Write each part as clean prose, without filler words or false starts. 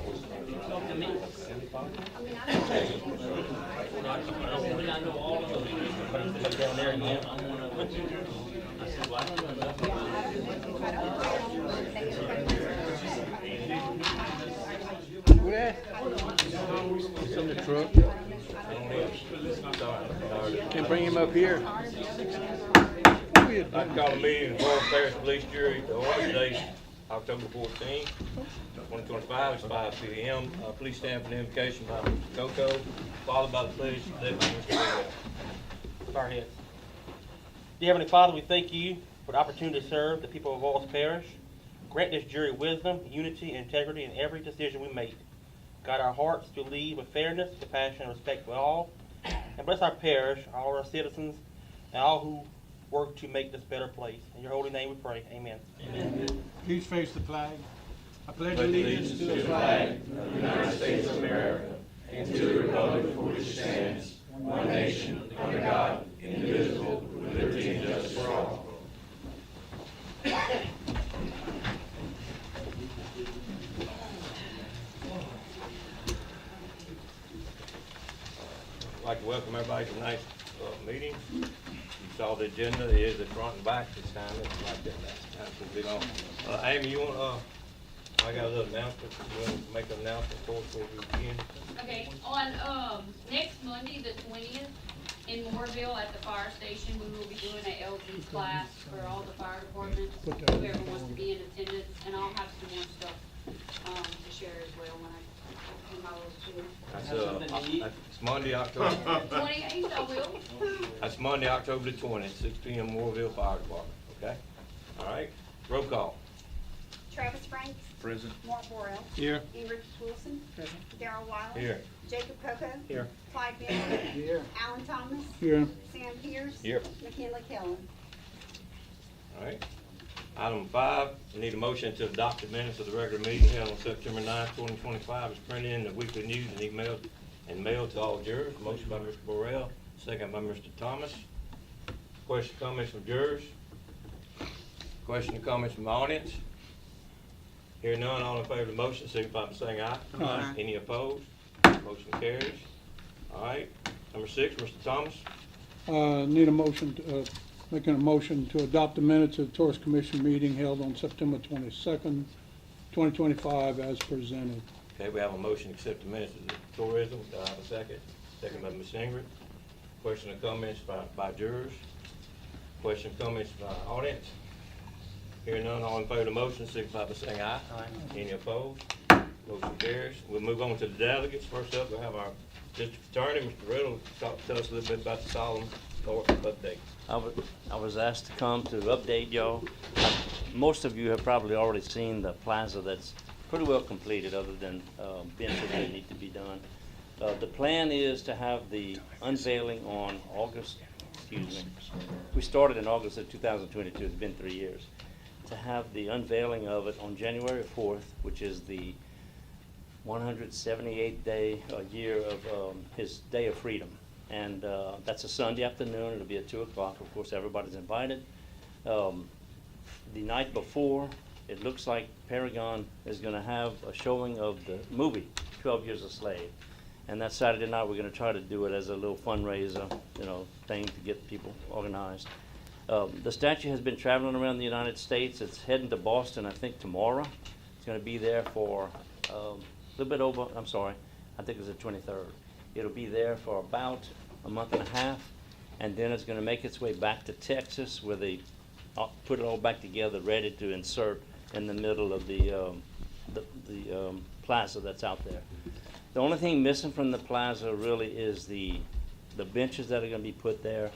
It's in the truck. Can bring him up here. I call a meeting of the Avoyelles Parish Police Jury to order today, October 14th, 2025. It's 5 p.m. Please stand for the invocation by Mr. Coco, followed by the pledge led by Mr. Avoyelles. Bow our heads. Dear Heavenly Father, we thank you for the opportunity to serve the people of Avoyelles Parish. Grant this jury wisdom, unity, and integrity in every decision we make. Guide our hearts to lead with fairness, compassion, and respect for all. And bless our parish, all our citizens, and all who work to make this a better place. In your holy name we pray. Amen. Amen. Please face the flag. I pledge allegiance to the flag of the United States of America and to the republic for which it stands, one nation, under God, indivisible, with liberty and justice for all. I'd like to welcome everybody to tonight's meeting. You saw the agenda. It is the front and back this time. It's like that last time. So we don't. Amy, you want I got a little announcement. You want to make an announcement before we begin? Okay, on next Monday, the 20th, in Mooreville at the fire station, we will be doing an LG class for all the fire departments. Whoever wants to be in attendance, and I'll have some more stuff to share as well when I do my little tour. That's it's Monday, October. 28th, I will. That's Monday, October the 20th, 6 p.m. Mooreville Fire Department. Okay. All right. Roll call. Travis Franks. Present. Mark Burrell. Here. Ingrid Wilson. Present. Darrell Wiley. Here. Jacob Coco. Here. Clyde Benson. Here. Alan Thomas. Here. Sam Pierce. Here. McKinley Kellen. All right. Item 5, we need a motion to adopt the minutes of the regular meeting held on September 9, 2025. It's printed in the weekly news and emailed to all jurors. Motion by Mr. Burrell, second by Mr. Thomas. Question, comments from jurors? Question or comments from the audience? Hearing none, all in favor of the motion, signify by saying aye. Aye. Any opposed? Motion carries. All right. Number 6, Mr. Thomas. Need a motion, making a motion to adopt the minutes of the Tourist Commission meeting held on September 22nd, 2025 as presented. Okay, we have a motion to accept the minutes of the tourism. Do I have a second? Second by Ms. Ingrid. Question or comments by jurors? Question or comments by audience? Hearing none, all in favor of the motion, signify by saying aye. Aye. Any opposed? Motion carries. We'll move on to the delegates. First up, we'll have our district attorney, Mr. Riddle, tell us a little bit about the solemn court update. I was asked to come to update y'all. Most of you have probably already seen the plaza that's pretty well completed, other than benches that need to be done. The plan is to have the unveiling on August, we started in August of 2022, it's been 3 years. To have the unveiling of it on January 4th, which is the 178th day, year of his Day of Freedom. And that's a Sunday afternoon. It'll be at 2 o'clock. Of course, everybody's invited. The night before, it looks like Paragon is going to have a showing of the movie, 12 Years a Slave. And that Saturday night, we're going to try to do it as a little fundraiser, thing to get people organized. The statue has been traveling around the United States. It's heading to Boston, I think, tomorrow. It's going to be there for a little bit over, I think it's the 23rd. It'll be there for about a month and a half, and then it's going to make its way back to Texas, where they put it all back together, ready to insert in the middle of the plaza that's out there. The only thing missing from the plaza really is the benches that are going to be put there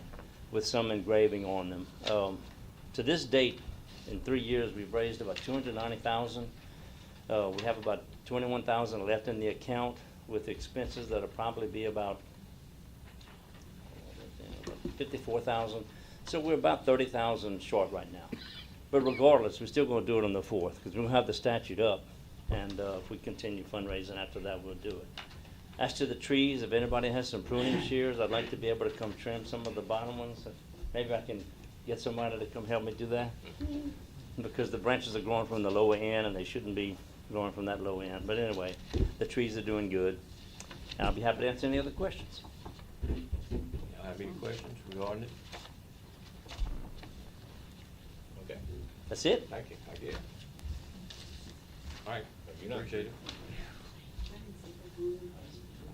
with some engraving on them. To this date, in 3 years, we've raised about $290,000. We have about $21,000 left in the account, with expenses that'll probably be about $54,000. So we're about $30,000 short right now. But regardless, we're still going to do it on the 4th, because we'll have the statue up, and if we continue fundraising after that, we'll do it. As to the trees, if anybody has some pruning shears, I'd like to be able to come trim some of the bottom ones. Maybe I can get somebody to come help me do that, because the branches are growing from the lower end, and they shouldn't be going from that low end. But anyway, the trees are doing good. And I'll be happy to answer any other questions. Y'all have any questions regarding it? Okay, That's it? thank you, I guess. All right, appreciate it.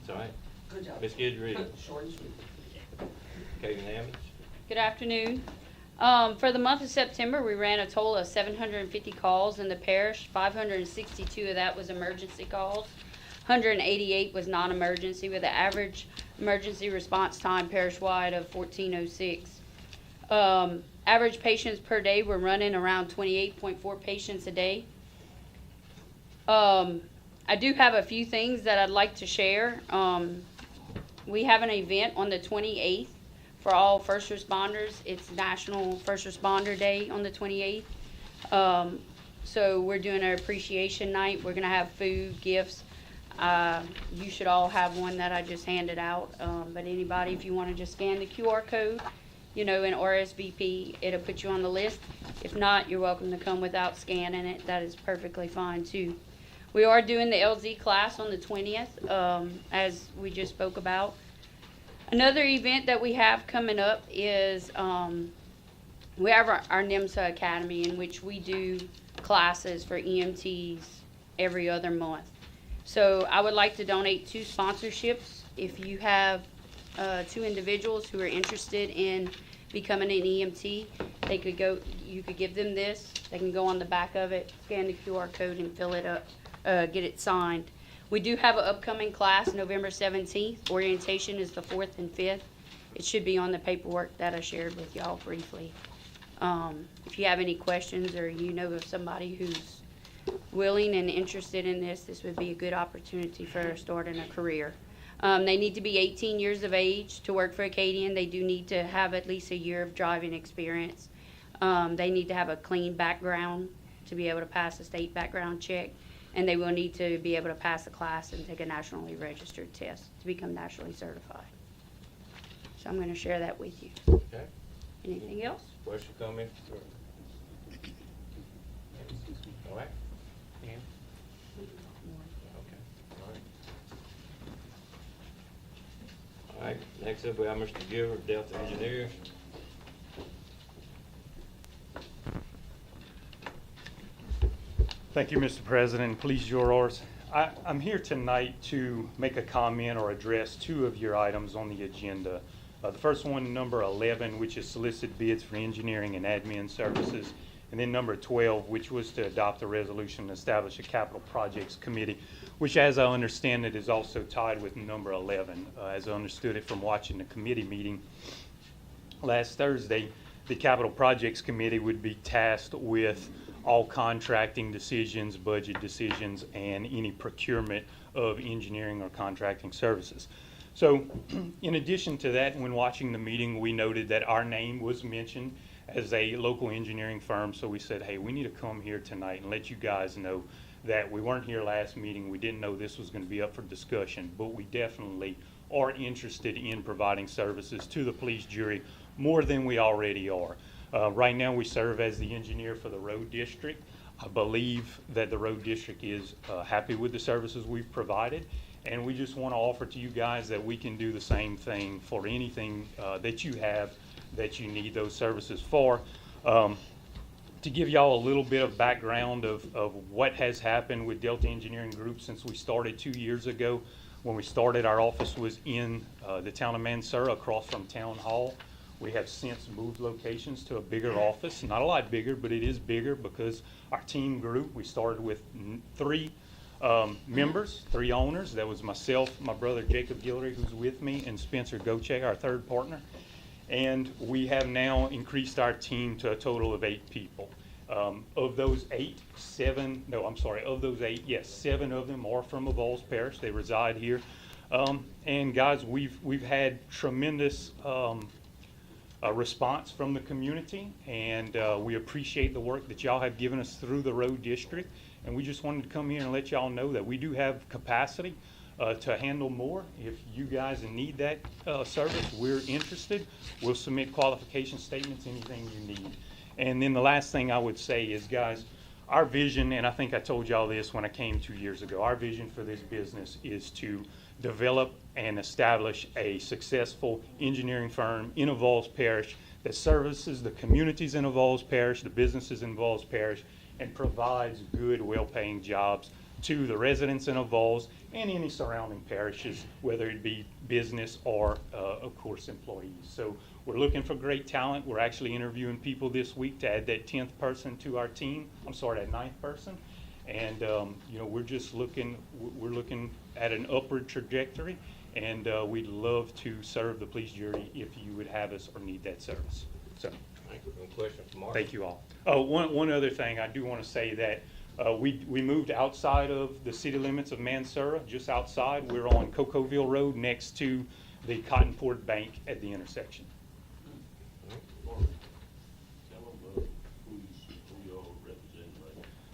It's all right. Good job. Ms. Gidry, Short and sweet. Kaden Hammonds. Good afternoon. For the month of September, we ran a total of 750 calls in the parish. 562 of that was emergency calls. 188 was non-emergency, with an average emergency response time parish-wide of 1406. Average patients per day, we're running around 28.4 patients a day. I do have a few things that I'd like to share. We have an event on the 28th for all first responders. It's National First Responder Day on the 28th. So we're doing an appreciation night. We're gonna have food, gifts. You should all have one that I just handed out. But anybody, if you wanna just scan the QR code, you know, in RSVP, it'll put you on the list. If not, you're welcome to come without scanning it. That is perfectly fine too. We are doing the LZ class on the 20th, as we just spoke about. Another event that we have coming up is we have our NIMSA Academy, in which we do classes for EMTs every other month. So I would like to donate 2 sponsorships. If you have 2 individuals who are interested in becoming an EMT, they could go. You could give them this. They can go on the back of it, scan the QR code, and fill it up, get it signed. We do have an upcoming class, November 17th. Orientation is the 4th and 5th. It should be on the paperwork that I shared with y'all briefly. If you have any questions, or you know of somebody who's willing and interested in this, this would be a good opportunity for starting a career. They need to be 18 years of age to work for Acadian. They do need to have at least a year of driving experience. They need to have a clean background to be able to pass a state background check. And they will need to be able to pass the class and take a nationally registered test to become nationally certified. So I'm going to share that with you. Okay, Anything else? question, comment? All right? Okay, all right. All right, next up we have Mr. Giver, Delta Engineers. Thank you, Mr. President. Please, yours. I'm here tonight to make a comment or address 2 of your items on the agenda. The first one, number 11, which is solicit bids for engineering and admin services, and then number 12, which was to adopt a resolution to establish a capital projects committee, which, as I understand it, is also tied with number 11. As I understood it from watching the committee meeting last Thursday, the capital projects committee would be tasked with all contracting decisions, budget decisions, and any procurement of engineering or contracting services. So in addition to that, when watching the meeting, we noted that our name was mentioned as a local engineering firm. So we said, hey, we need to come here tonight and let you guys know that we weren't here last meeting. We didn't know this was going to be up for discussion, but we definitely are interested in providing services to the police jury more than we already are. Right now, we serve as the engineer for the road district. I believe that the road district is happy with the services we've provided, and we just want to offer to you guys that we can do the same thing for anything that you have that you need those services for. To give y'all a little bit of background of what has happened with Delta Engineering Group since we started 2 years ago. When we started, our office was in the town of Mansura, across from Town Hall. We have since moved locations to a bigger office, not a lot bigger, but it is bigger because our team grew. We started with 3 members, 3 owners. That was myself, my brother Jacob Guillory, who's with me, and Spencer Gochek, our 3rd partner. And we have now increased our team to a total of 8 people. Of those 8, 7 yes, 7 of them are from Avoyelles Parish. They reside here. And guys, we've had tremendous response from the community, and we appreciate the work that y'all have given us through the road district, and we just wanted to come here and let y'all know that we do have capacity to handle more. If you guys need that service, we're interested. We'll submit qualification statements, anything you need. And then the last thing I would say is, guys, our vision, and I think I told y'all this when I came 2 years ago, our vision for this business is to develop and establish a successful engineering firm in Avoyelles Parish that services the communities in Avoyelles Parish, the businesses in Avoyelles Parish, and provides good, well-paying jobs to the residents in Avoyelles and any surrounding parishes, whether it be business or, of course, employees. So we're looking for great talent. We're actually interviewing people this week to add that 10th person to our team. I'm sorry, that 9th person. And, you know, we're just looking, we're looking at an upward trajectory, and we'd love to serve the police jury if you would have us or need that service. So, Thank you. Any questions for Mark? thank you all. Oh, one other thing, I do want to say that we moved outside of the city limits of Mansura, just outside. We're on Cocoville Road next to the Cottonport Bank at the intersection.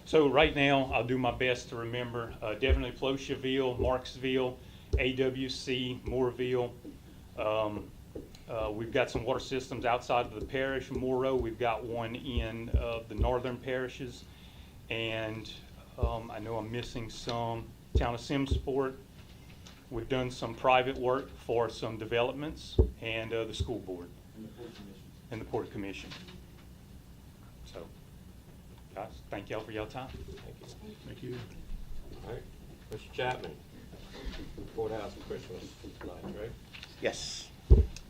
So right now, I'll do my best to remember, definitely Plocheville, Marksville, AWC, Mooreville. We've got some water systems outside of the parish, Morrow. We've got one in the northern parishes. And I know I'm missing some. Town of Simsport. We've done some private work for some developments, and the school board. And the Port Commission. So, guys, thank y'all for y'all time. Thank you. All right. Mr. Chapman, courthouse Christmas lights, right? Yes.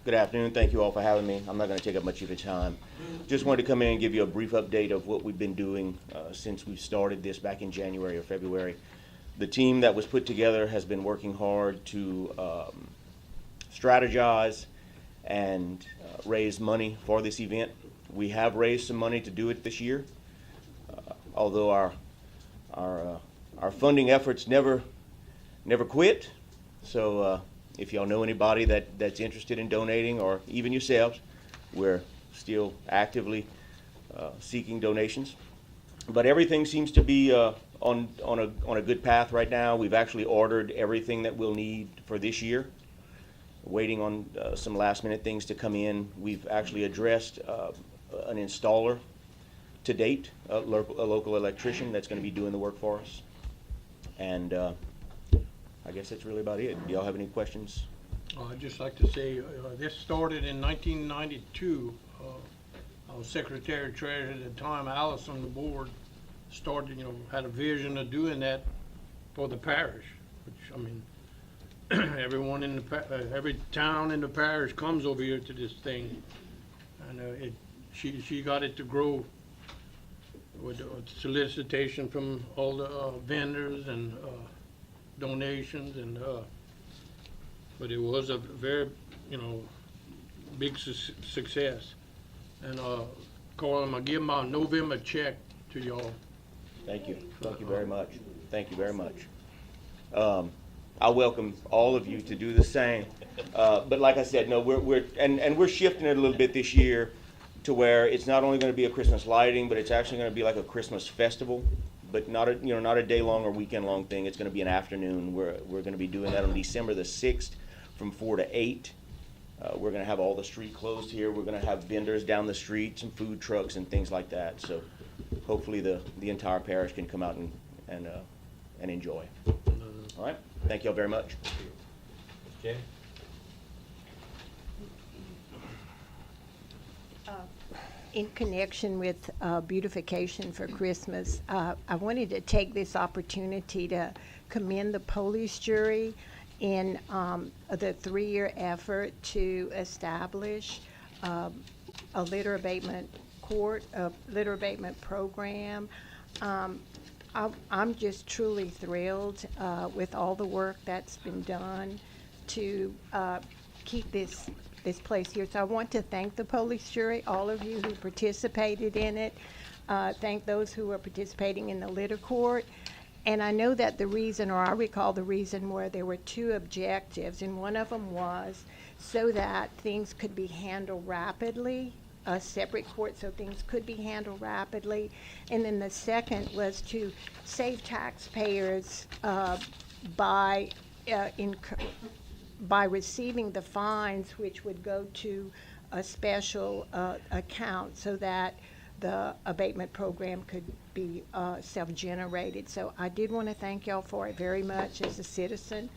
Good afternoon. Thank you all for having me. I'm not going to take up much of your time. Just wanted to come in and give you a brief update of what we've been doing since we started this back in January or February. The team that was put together has been working hard to strategize and raise money for this event. We have raised some money to do it this year, although our funding efforts never quit. So if y'all know anybody that's interested in donating, or even yourselves, we're still actively seeking donations. But everything seems to be on a good path right now. We've actually ordered everything that we'll need for this year. Waiting on some last minute things to come in. We've actually addressed an installer to date, a local electrician that's going to be doing the work for us. And I guess that's really about it. Do y'all have any questions? I'd just like to say, this started in 1992. I was secretary treasurer at the time. Alice on the board started, had a vision of doing that for the parish, which, I mean, everyone in the every town in the parish comes over here to this thing, and she got it to grow with solicitation from all the vendors and donations, and but it was a very big success. And Carl, I'm gonna give my November check to y'all. Thank you. Thank you very much. Thank you very much. I welcome all of you to do the same. But like I said, no, we're shifting it a little bit this year to where it's not only going to be a Christmas lighting, but it's actually going to be like a Christmas festival, but not a day long or weekend long thing. It's going to be an afternoon. We're going to be doing that on December the 6th from 4 to 8. We're going to have all the street closed here. We're going to have vendors down the street, some food trucks and things like that. So hopefully the entire parish can come out and enjoy. All right. Thank you all very much. Mr. Jenny? In connection with beautification for Christmas, I wanted to take this opportunity to commend the police jury in the 3-year effort to establish a litter abatement court, a litter abatement program. I'm just truly thrilled with all the work that's been done to keep this place here. So I want to thank the police jury, all of you who participated in it. Thank those who are participating in the litter court. And I know that the reason, or I recall the reason, where there were 2 objectives, and one of them was so that things could be handled rapidly, a separate court so things could be handled rapidly. And then the second was to save taxpayers by receiving the fines, which would go to a special account, so that the abatement program could be self-generated. So I did want to thank y'all for it very much as a citizen,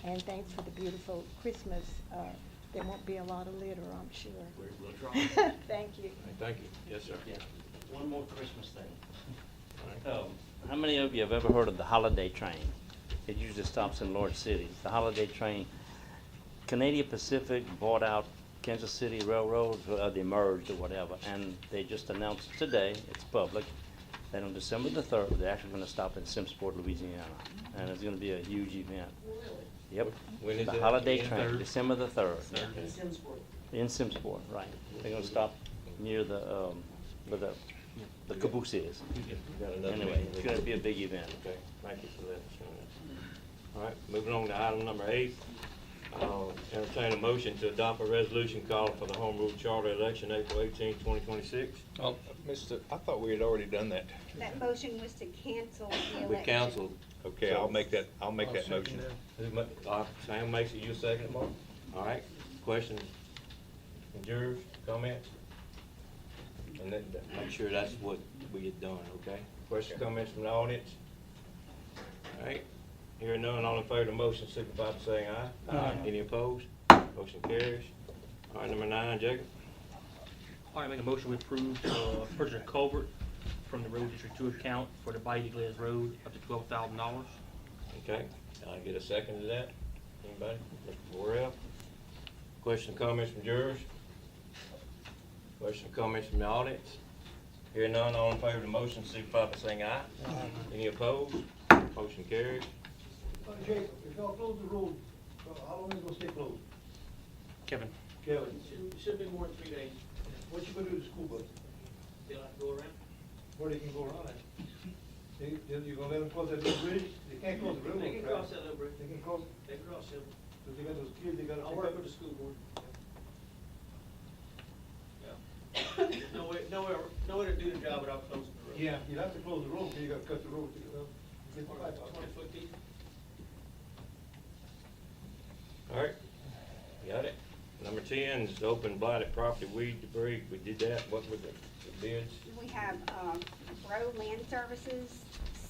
and thanks for the beautiful Christmas. There won't be a lot of litter, I'm sure. We'll try. Thank you. Thank you. Yes, sir. Yeah. One more Christmas thing. All right. How many of you have ever heard of the holiday train? It usually stops in large cities. The holiday train, Canadian Pacific bought out Kansas City Railroad, they merged or whatever, and they just announced today, it's public, that on December the 3rd, they're actually gonna stop in Simpsport, Louisiana. And it's gonna be a huge event. Yep. When is The that holiday again? train, Third? December the 3rd. Okay. In Simpsport, right. They're gonna stop near the, where the caboose is. You got another Anyway, meeting. it's gonna be a big event. Okay, thank you for that. All right, moving on to item number 8. Entertain a motion to adopt a resolution calling for the home rule charter election April 18, 2026. I thought we had already done that. That motion was to cancel the election. We canceled. Okay, I'll make that second motion. that. Sam makes it, you second it, Mark? All right, questions from jurors, comments? And then make sure that's what we had done, okay? Questions, comments from the audience? All right, hearing none, all in favor of the motion, signify by saying aye. Aye. Any opposed? Motion carries. All right, number 9, Jacob. All right, make a motion to approve, purchase a culvert from the road district 2 account for the Bayou Glass Road up to $12,000. Okay, can I get a second to that? Anybody? Mr. Burrell? Question, comments from jurors? Question, comments from the audience? Hearing none, all in favor of the motion, signify by saying aye. Any opposed? Motion carries. Jacob, if y'all close the road, how long is it gonna stay closed? Kevin? Kevin? It should be more than 3 days. What you gonna do to the school bus? They'll have to go around. Where they can go around at? You gonna let them cross that little bridge? They can't cross the railroad They can track. cross that little bridge. They can cross it? They can cross it. So they got those kids, they gotta. I'll pick work up. with the school board. There's no way to do the job without closing the road. Yeah, you'd have to close the road, so you gotta cut the road to get up. Get the pipe out. 20-foot deep. All right, got it. Number 10 is open blighted property weed debris. We did that. What were the bids? We have, Bro Land Services,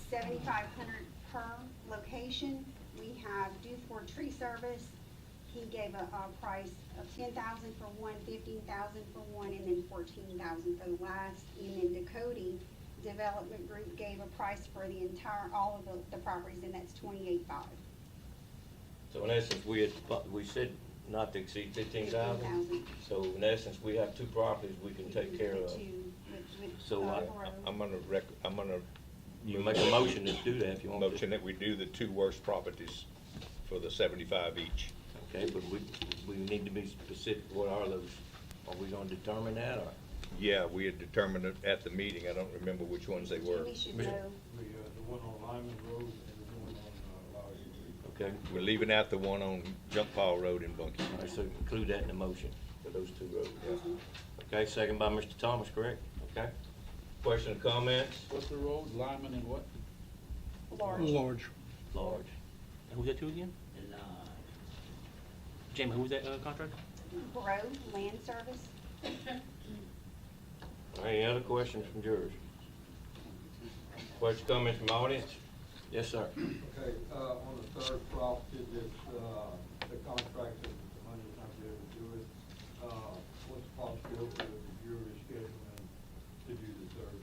7,500 per location. We have Duford Tree Service. He gave a price of 10,000 for one, 15,000 for one, and then 14,000 for the last. And then Dakota Development Group gave a price for the entire, all of the properties, and that's 28,500. So in essence, we said not to exceed 15,000. 15,000. So in essence, we have 2 properties we can take care of. So I'm gonna You make a motion to do that if you want to. motion that we do the 2 worst properties for the 75 each. Okay, but we need to be specific. What are those? Are we gonna determine that, or? Yeah, we had determined it at the meeting. I don't remember which ones they were. Jimmy should know. The one on Lyman Road and the one on, Lowry Street. Okay, We're leaving out the one on Junk Pile Road in Bunkie. all right, so include that in the motion for those 2 roads. Okay, second by Mr. Thomas, correct? Okay. Question or comments? What's the road, Lyman and what? Large. Large. Large. And who's that to again? Jamie, who was that contractor? Bro Land Service. All right, any other questions from jurors? Questions, comments from the audience? Yes, sir. Okay, on the third property, the contractor, the money's not there to do it. What's the possibility of the jury scheduling to do the third?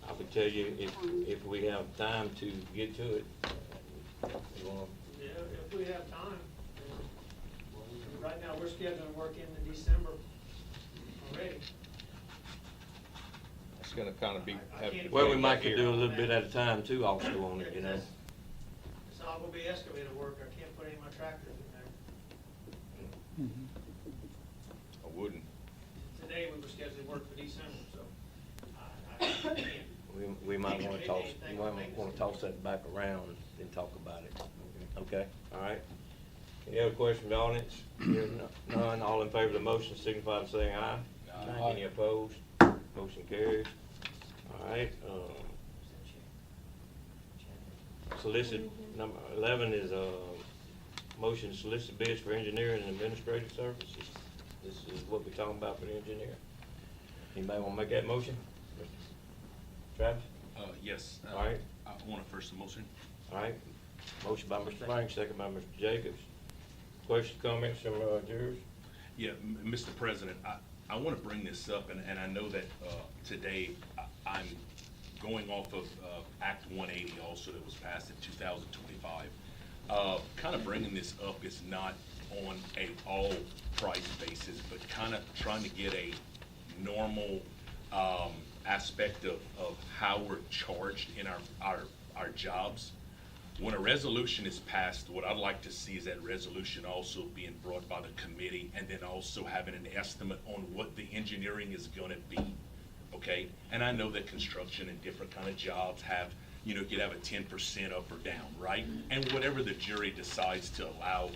I would tell you, if we have time to get to it, you wanna, Yeah, if we have time. Right now, we're scheduling work into December already. It's gonna kind of be. have to well, we be might here. could do a little bit at a time too also on it, you know. It's all gonna be excavator work. I can't put any of my tractors in there. I wouldn't. Today, we were scheduling work for December, so I can't. We might wanna toss, we might wanna toss that back around and talk about it. Okay, all right. Any other questions from the audience? Hearing none, all in favor of the motion signify by saying aye. Aye. Any opposed? Motion carries. All right, solicit, number 11 is, motion to solicit bids for engineering and administrative services. This is what we're talking about for the engineer. Anybody wanna make that motion? Travis? Yes. All right. I want to first motion. All right. Motion by Mr. Frank, second by Mr. Jacobs. Questions, comments from jurors? Yeah, Mr. President, I want to bring this up, and I know that today I'm going off of Act 180 also that was passed in 2025. Kind of bringing this up is not on a all price basis, but kind of trying to get a normal aspect of how we're charged in our jobs. When a resolution is passed, what I'd like to see is that resolution also being brought by the committee, and then also having an estimate on what the engineering is gonna be, okay? And I know that construction and different kind of jobs have, you know, you could have a 10% up or down, right? And whatever the jury decides to allow,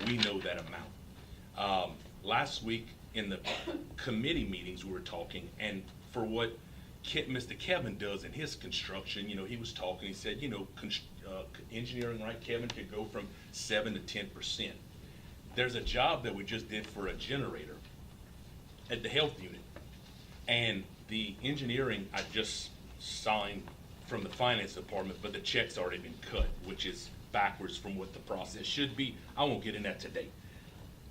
we know that amount. Last week in the committee meetings, we were talking, and for what Mr. Kevin does in his construction, you know, he was talking, he said, you know, engineering, right, Kevin, could go from 7 to 10%. There's a job that we just did for a generator at the health unit, and the engineering I just signed from the finance department, but the check's already been cut, which is backwards from what the process should be. I won't get in that today.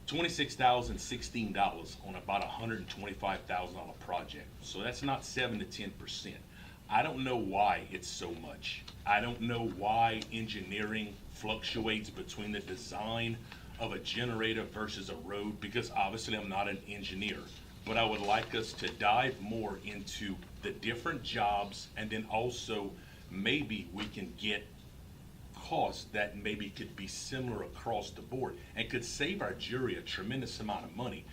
$26,016 on about $125,000 project. So that's not 7 to 10%. I don't know why it's so much. I don't know why engineering fluctuates between the design of a generator versus a road, because obviously I'm not an engineer. But I would like us to dive more into the different jobs, and then also maybe we can get costs that maybe could be similar across the board and could save our jury a tremendous amount of money.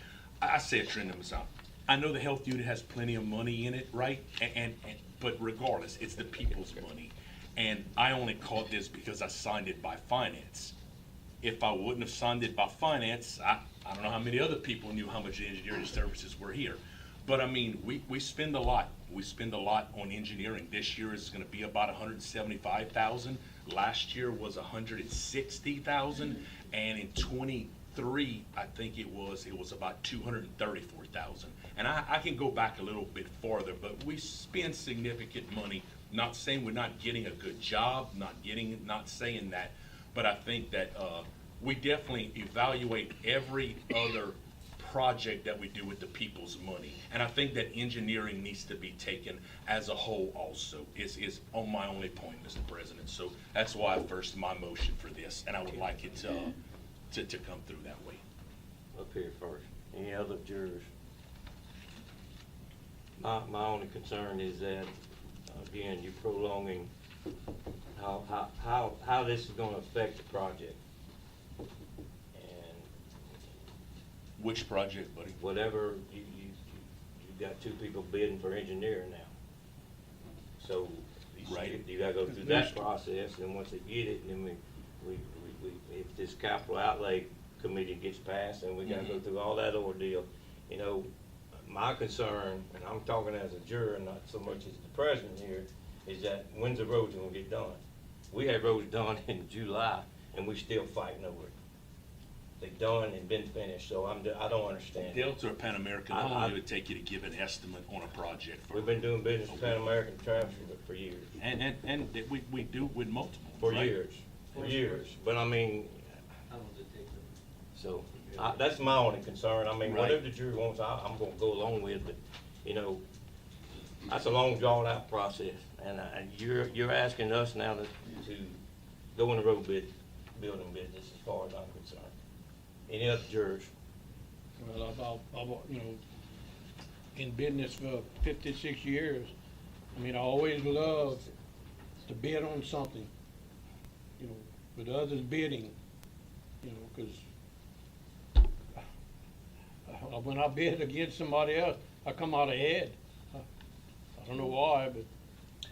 I say a tremendous amount. I know the health unit has plenty of money in it, right? But regardless, it's the people's money. And I only caught this because I signed it by finance. If I wouldn't have signed it by finance, I don't know how many other people knew how much engineering services were here. But I mean, we spend a lot. We spend a lot on engineering. This year is gonna be about 175,000. Last year was 160,000. And in 23, I think it was about 234,000. And I can go back a little bit farther, but we spend significant money. Not saying we're not getting a good job, not saying that, but I think that we definitely evaluate every other project that we do with the people's money. And I think that engineering needs to be taken as a whole also, is on my only point, Mr. President. So that's why I first my motion for this, and I would like it to come through that way. Up here first. Any other jurors? My only concern is that, again, you're prolonging how this is gonna affect the project. And Which project, buddy? whatever, you got two people bidding for engineering now. So Right. you gotta go through that process, and once they get it, then we if this capital outlay committee gets passed, then we gotta go through all that ordeal. You know, my concern, and I'm talking as a juror, not so much as the president here, is that when's the roads gonna get done? We had roads done in July, and we still fighting over it. They done and been finished, so I don't understand. Delta or Pan American, how long it would take you to give an estimate on a project? We've been doing business with Pan American Travis for years. And we do with multiple, For right? years, but I mean, so, that's my only concern. I mean, Right. whatever the jury wants, I'm gonna go along with, but, you know, that's a long drawn out process, and you're asking us now to go in the road building business as far as I'm concerned. Any other jurors? Well, you know, in business for 56 years, I mean, I always love to bid on something, you know, with others bidding, you know, because when I bid against somebody else, I come out ahead. I don't know why, but.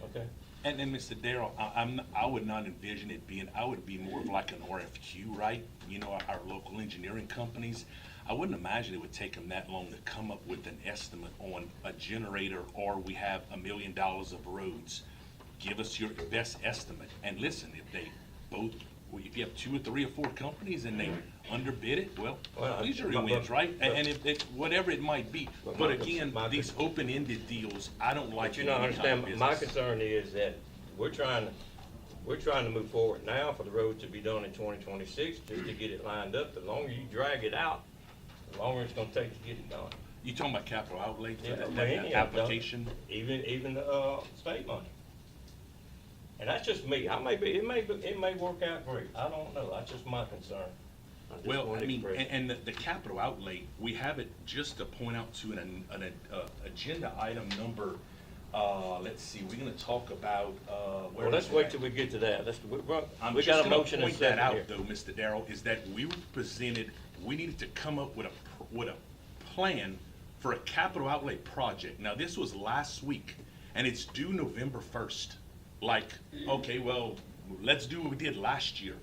Okay. And Mr. Darrell, I would not envision it being, I would be more of like an RFQ, right? You know, our local engineering companies, I wouldn't imagine it would take them that long to come up with an estimate on a generator, or we have $1 million of roads. Give us your best estimate. And listen, if they both Well, if you have 2 or 3 or 4 companies and they underbid it, well, Well, police jury but- wins, right? but- And if it, whatever it might be. But But my again, cons- my these cons- open-ended deals, I don't like. But you don't in any kind of understand, my business. concern is that we're trying to move forward now for the road to be done in 2026, just to get it lined up. The longer you drag it out, the longer it's gonna take to get it done. You talking about capital outlay for Yeah, that but any of it, application? Even state money. And that's just me. It may work out great. I don't know. That's just my concern. just Well, wanted I to mean, express it. and the capital outlay, we have it just to point out to an agenda item number, let's see, we're gonna talk about, where Well, let's is wait that? till we get to that. I'm We just got a gonna motion and point that second out, here. though, Mr. Darrell, is that we were presented, we needed to come up with a plan for a capital outlay project. Now, this was last week, and it's due November 1st. Like, okay, well, let's do what we did last year.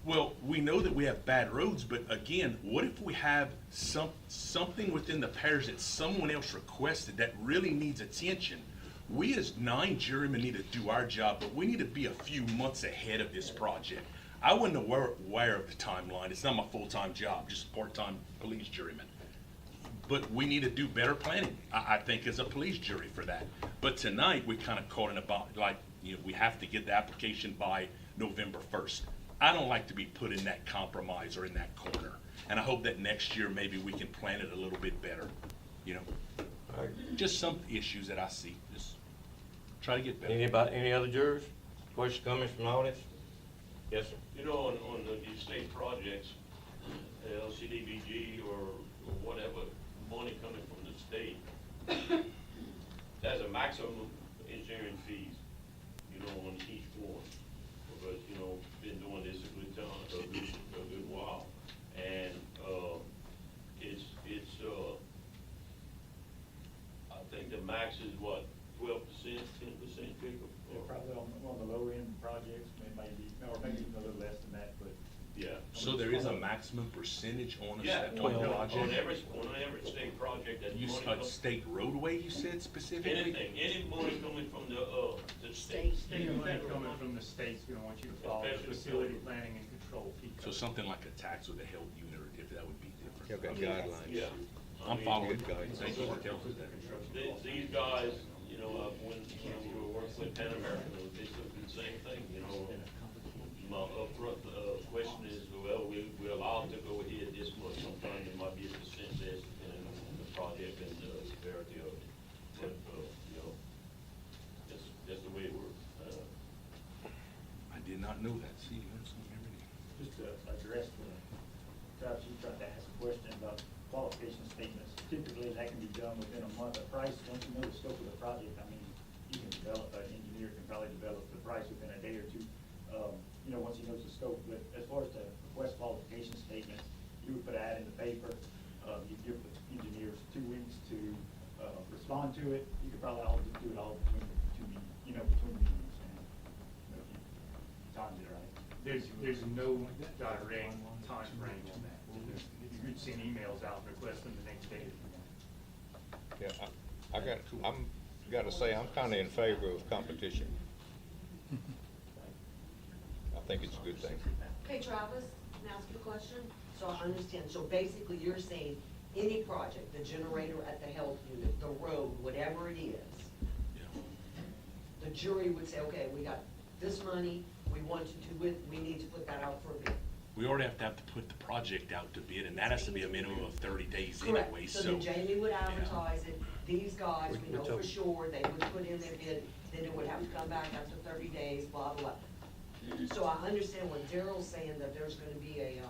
Well, we know that we have bad roads, but again, what if we have something within the parish that someone else requested that really needs attention? We as 9 jurymen need to do our job, but we need to be a few months ahead of this project. I wasn't aware of the timeline. It's not my full-time job, just a part-time police juryman. But we need to do better planning, I think, as a police jury for that. But tonight, we kind of caught in about, like, you know, we have to get the application by November 1st. I don't like to be put in that compromise or in that corner. And I hope that next year, maybe we can plan it a little bit better, you know? All right. Just some issues that I see, just try to get better. Any other jurors? Questions, comments from the audience? Yes, sir. You know, on these state projects, LCDBG or whatever, money coming from the state, there's a maximum engineering fees, you know, on each one. Because, you know, been doing this a good time, a good while. And, I think the max is what, 12%, 10%, Jacob? They're probably on the lower end projects, maybe even a little less than that, but. Yeah. So there is a maximum percentage on a Yeah, on a project? on every state project that You, money a comes. state roadway, you said specifically? Anything, any money coming from the state. Any money coming from the state's gonna want you to follow the facility planning and control. So something like a tax with a health unit, or if that would be different. Okay, guidelines. Yeah. I I'm mean, following. Good guidance. Thank you for telling us that. These guys, you know, when we were working with Pan American, they said the same thing, you know. My upfront, question is, well, we're allowed to go ahead this much, sometimes it might be a percent less depending on the project and the severity of it. But, you know, that's the way it works. I did not know that. See, you learn something every day. Just to address perhaps you tried to ask a question about qualification statements. Typically, that can be done within a month. The price, once you know the scope of the project, I mean, you can develop, an engineer can probably develop the price within a day or two, you know, once he knows the scope. But as far as the request qualification statements, you would put an ad in the paper, you give the engineers 2 weeks to respond to it. You could probably all just do it all between between meetings, and if you timed it right. There's no direct time frame on that. You'd send emails out requesting the next day. Yeah, I'm gotta say, I'm kinda in favor of competition. I think it's a good thing. Hey Travis, can I ask you a question? So I understand, so basically you're saying any project, the generator at the health unit, the road, whatever it is, the jury would say, okay, we got this money, we need to put that out for a bid. We already have to put the project out to bid, and that has to be a minimum of 30 days Correct. anyway, So then Jamie would advertise it, these guys, we know for sure, they would put in their bid, then it would have to come back after 30 days, blah, blah. So I understand what Daryl's saying, that there's gonna be a,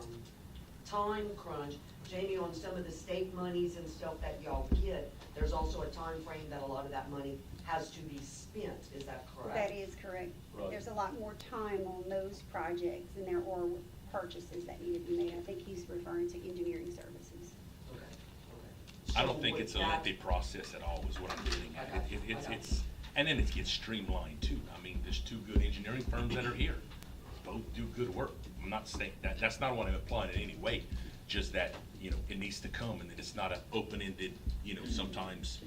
time crunch. Jamie, on some of the state monies and stuff that y'all get, there's also a time frame that a lot of that money has to be spent, is that correct? That is correct. Right. There's a lot more time on those projects than there are with purchases that need to be made. I think he's referring to engineering services. Okay. I So don't think would it's a that- lengthy process at all, is what I'm getting I at. got you. And then it gets streamlined too. I mean, there's 2 good engineering firms that are here. Both do good work. I'm not saying that's not what I'm implying in any way, just that, you know, it needs to come, and that it's not an open-ended, you know, sometimes,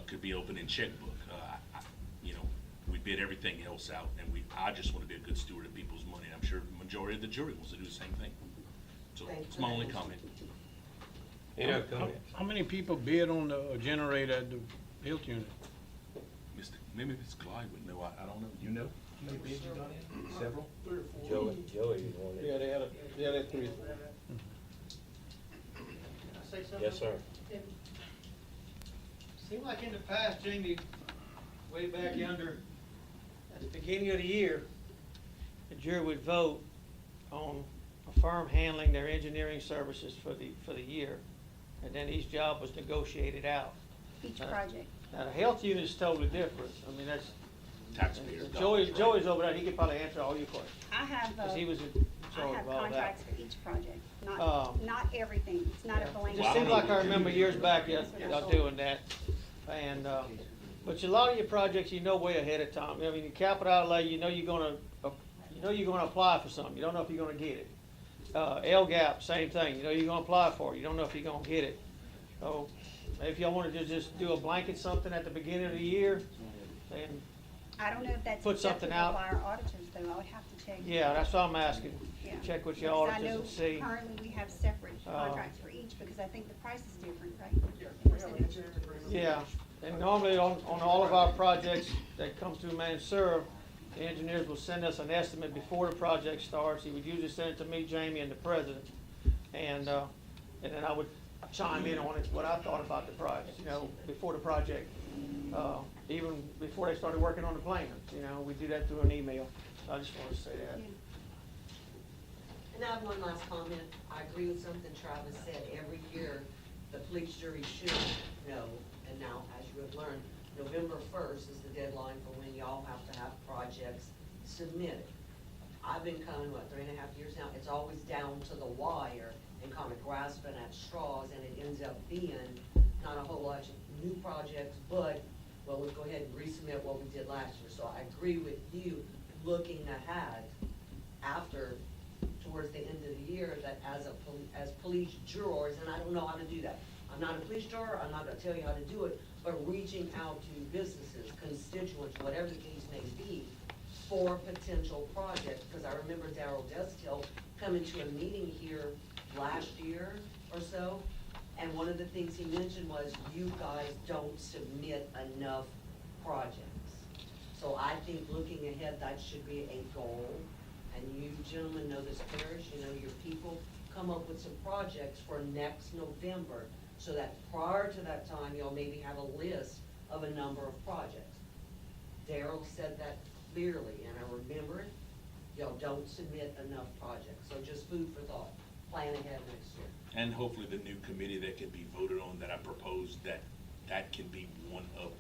could be open in checkbook. You know, we bid everything else out, and I just want to be a good steward of people's money. I'm sure the majority of the jury wants to do the same thing. So it's my only comment. Any other comments? How many people bid on the generator at the health unit? Maybe Mr. Clyde would know, I don't know. You know? How many bids you got in? Several? Joey is one. Yeah, they had 3 or 4. Can I say something? Yes, sir. Seemed like in the past, Jamie, way back yonder, at the beginning of the year, the jury would vote on a firm handling their engineering services for the year, and then each job was negotiated out. Each project. Now, the health unit is totally different. I mean, that's, Taxpayer Joey's dollars, right? over there, he could probably answer all your questions. I have, 'Cause he was in I charge have of all that. contracts for each project, Um, not everything, it's not a blanket. It just seems like I remember years back, y'all doing that, and, but a lot of your projects, you know way ahead of time. I mean, your capital outlay, you know you're gonna apply for something, you don't know if you're gonna get it. LGAP, same thing, you know you're gonna apply for it, you don't know if you're gonna get it. So, if y'all wanna just do a blanket something at the beginning of the year, and, I don't know if that's Put something acceptable out. by our auditors, though, I would have to check. yeah, that's what I'm asking. Yeah. Check with your Because auditors and see. I know currently we have separate Uh, contracts for each, because I think the price is different, right? Percentage. Yeah, and normally on all of our projects that come through managed serve, the engineers will send us an estimate before the project starts. He would usually send it to me, Jamie, and the president. And then I would chime in on it, what I thought about the price, you know, before the project. Even before they started working on the plans, you know, we do that through an email. I just wanted to say that. Yeah. And I have one last comment. I agree with something Travis said. Every year, the police jury should know, and now, as you have learned, November 1st is the deadline for when y'all have to have projects submitted. I've been coming, 3.5 years now? It's always down to the wire and kind of grasping at straws, and it ends up being not a whole lot of new projects, but, well, let's go ahead and resubmit what we did last year. So I agree with you, looking ahead after, towards the end of the year, that as police jurors, and I don't know how to do that. I'm not a police juror, I'm not gonna tell you how to do it, but reaching out to businesses, constituents, whatever the case may be, for potential projects. Because I remember Darrell Deskill coming to a meeting here last year or so, and one of the things he mentioned was, you guys don't submit enough projects. So I think looking ahead, that should be a goal, and you gentlemen know this parish, you know your people, come up with some projects for next November, so that prior to that time, you'll maybe have a list of a number of projects. Darrell said that clearly, and I remember it, y'all don't submit enough projects, so just food for thought, plan ahead next year. And hopefully the new committee that can be voted on that I proposed, that can be one of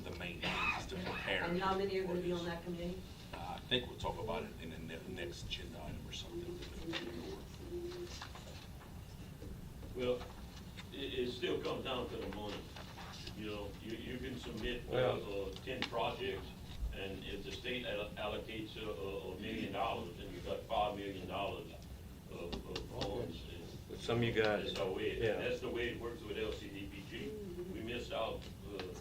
the main things to prepare. And how many are gonna be on that committee? I think we'll talk about it in the next agenda item or something. Well, it still comes down to the money. You know, you can submit, 10 projects, and if the state allocates $1 million, then you've got $5 million of funds. Some of you guys, That's the way, yeah. that's the way it works with LCDPG. We missed out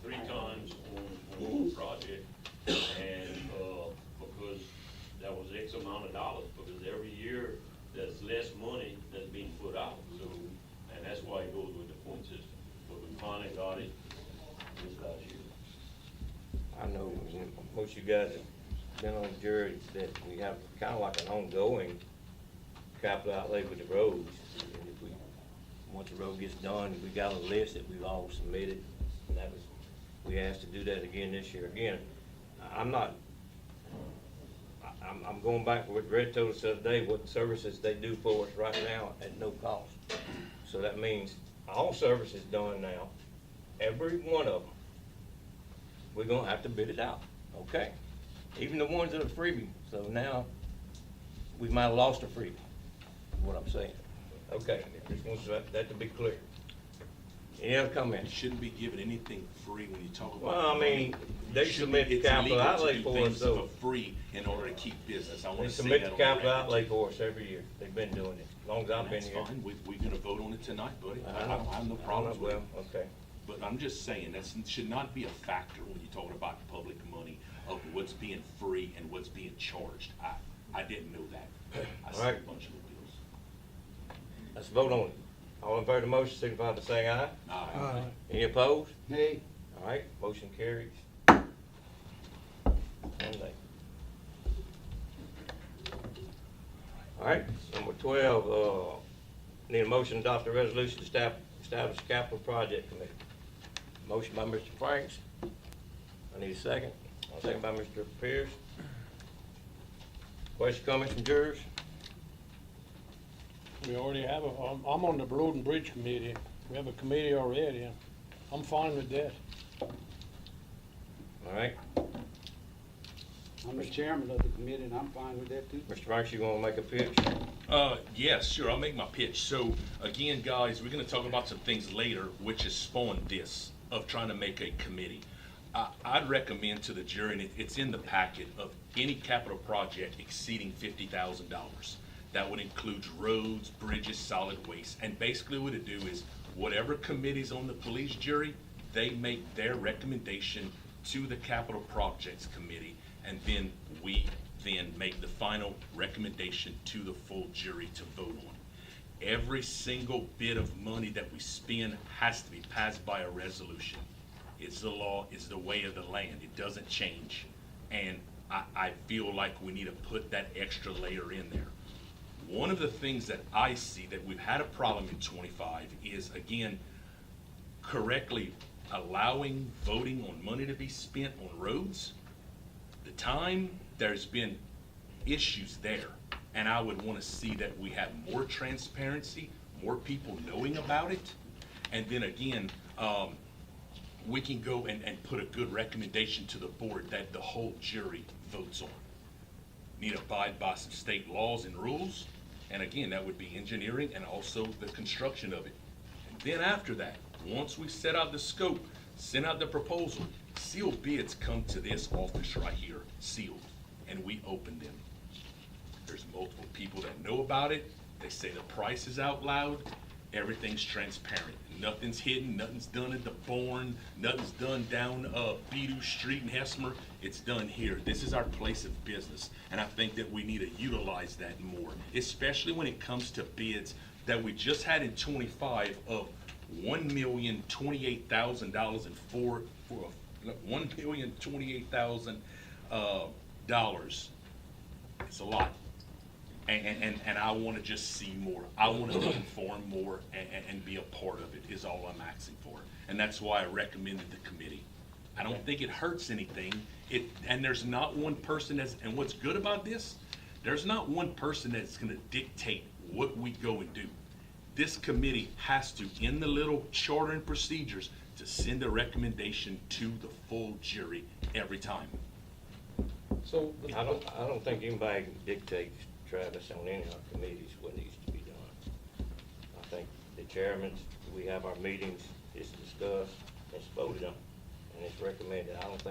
3 times on one project, and because that was X amount of dollars, because every year there's less money that's being put out. So, and that's why it goes with the point system. But we finally got it this last year. I know most of you guys have been on the jury that we have kind of like an ongoing capital outlay with the roads. And if we, once the road gets done, we got a list that we've all submitted, and that was, we asked to do that again this year. Again, I'm going back to what Red told us the other day, what services they do for us right now at no cost. So that means all services done now, every one of them, we're gonna have to bid it out, okay? Even the ones that are freebie, so now we might have lost a freebie, is what I'm saying. Okay, just want that to be clear. Any other comments? You shouldn't be giving anything free when you talk about. Well, I mean, they submit the capital outlay for us, so. For free in order to keep business. I They want to say submit that the on the capital record. outlay for us every year. They've been doing it, as long as I've been That's here. fine. We're gonna vote on it tonight, buddy. I don't have no problems with it. Well, okay. But I'm just saying, that should not be a factor when you're talking about public money. of what's being free and what's being charged. I didn't know that. I see a Alright. bunch of bills. Let's vote on it. All in favor of the motion, signify by saying aye. Aye. Any opposed? Nay. All right, motion carries. And nay. All right, number 12, need a motion to adopt a resolution to establish a capital project committee. Motion by Mr. Franks. I need a second. Second by Mr. Pierce. Question, comments from jurors? We already have I'm on the Road and Bridge Committee. We have a committee already. I'm fine with that. All right, I'm the chairman of the committee, and I'm fine with that too. Mr. Franks, you wanna make a pitch? Yes, sure, I'll make my pitch. So, again, guys, we're gonna talk about some things later, which has spawned this, of trying to make a committee. I'd recommend to the jury, and it's in the packet, of any capital project exceeding $50,000. That would include roads, bridges, solid waste. And basically what it do is, whatever committee's on the police jury, they make their recommendation to the capital projects committee, and then we then make the final recommendation to the full jury to vote on. Every single bit of money that we spend has to be passed by a resolution. It's the law, it's the way of the land. It doesn't change. And I feel like we need to put that extra layer in there. One of the things that I see that we've had a problem in 25 is, again, correctly allowing voting on money to be spent on roads. The time, there's been issues there, and I would want to see that we have more transparency, more people knowing about it, and then again, we can go and put a good recommendation to the board that the whole jury votes on. Need to abide by some state laws and rules, and again, that would be engineering and also the construction of it. And then after that, once we set out the scope, send out the proposal, sealed bids come to this office right here, sealed, and we open them. There's multiple people that know about it. They say the price is out loud. Everything's transparent. Nothing's hidden. Nothing's done at the Bourne. Nothing's done down Beedoo Street in Hesmer. It's done here. This is our place of business, and I think that we need to utilize that more, especially when it comes to bids that we just had in 25 of $1,028,000 and $1,028,000. It's a lot. And I want to just see more. I want to inform more and be a part of it is all I'm asking for. And that's why I recommended the committee. I don't think it hurts anything. And there's not one person and what's good about this, there's not one person that's going to dictate what we go and do. This committee has to, in the little charter and procedures, to send a recommendation to the full jury every time. So, I don't think anybody can dictate, Travis, on any of our committees what needs to be done. I think the chairman, we have our meetings, it's discussed, it's voted on, and it's recommended. I don't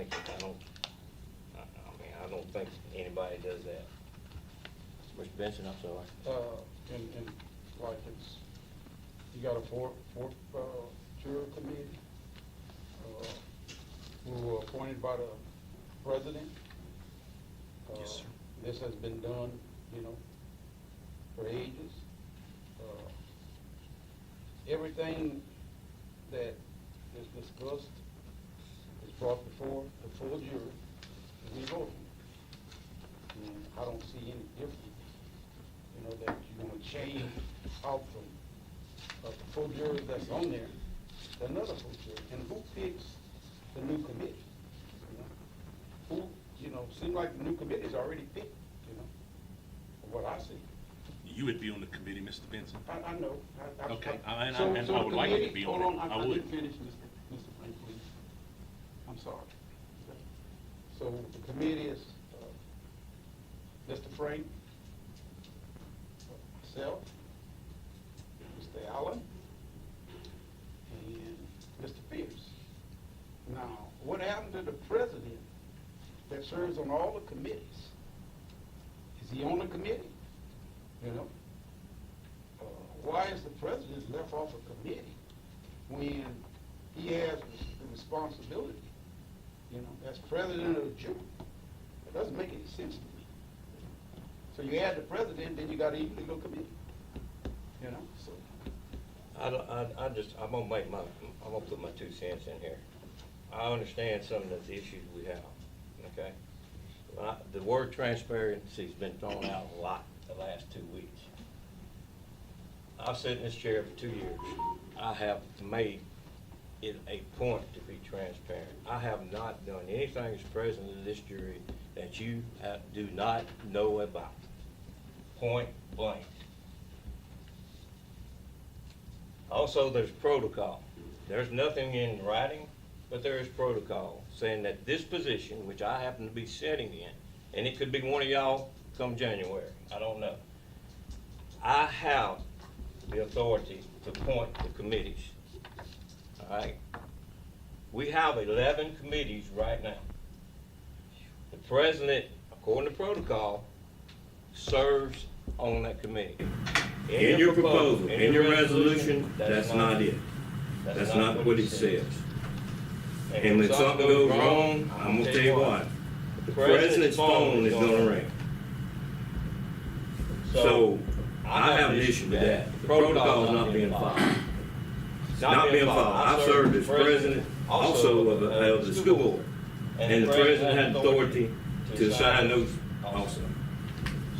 think anybody does that. Mr. Benson, I'm sorry. and like you got a fourth juror committee, who were appointed by the president. Yes, sir. This has been done, for ages. Everything that is discussed is brought before the full jury, and we vote. And I don't see any difference, that you want to change out from the full jury that's on there to another full jury. And who picks the new committee? Who, seems like the new committee's already picked, from what I see. You would be on the committee, Mr. Benson. I know. Okay, and So I would like you to be on it. I I would. didn't finish, Mr. Frank, please. I'm sorry. So the committee is, Mr. Frank, myself, Mr. Allen, and Mr. Pierce. Now, what happened to the president that serves on all the committees? Is he on the committee? Why is the president left off a committee when he has the responsibility, as president of the jury? It doesn't make any sense to me. So you add the president, then you got an illegal committee. You know, so. I'm gonna put my 2 cents in here. I understand some of the issues we have, okay? The word transparency's been thrown out a lot the last 2 weeks. I've sat in this chair for 2 years. I have made it a point to be transparent. I have not done anything as president of this jury that you do not know about. Point blank. Also, there's protocol. There's nothing in writing, but there is protocol saying that this position, which I happen to be sitting in, and it could be one of y'all come January, I don't know. I have the authority to appoint the committees, all right? We have 11 committees right now. The president, according to protocol, serves on that committee. In your proposal, in your resolution, that's not it. That's not what it says. And when something goes wrong, I'm gonna tell you what, the president's phone is gonna ring. So, I have an issue with that. The protocol is not being followed. It's not being followed. I've served as president also of the school board. And the president had authority to assign those also.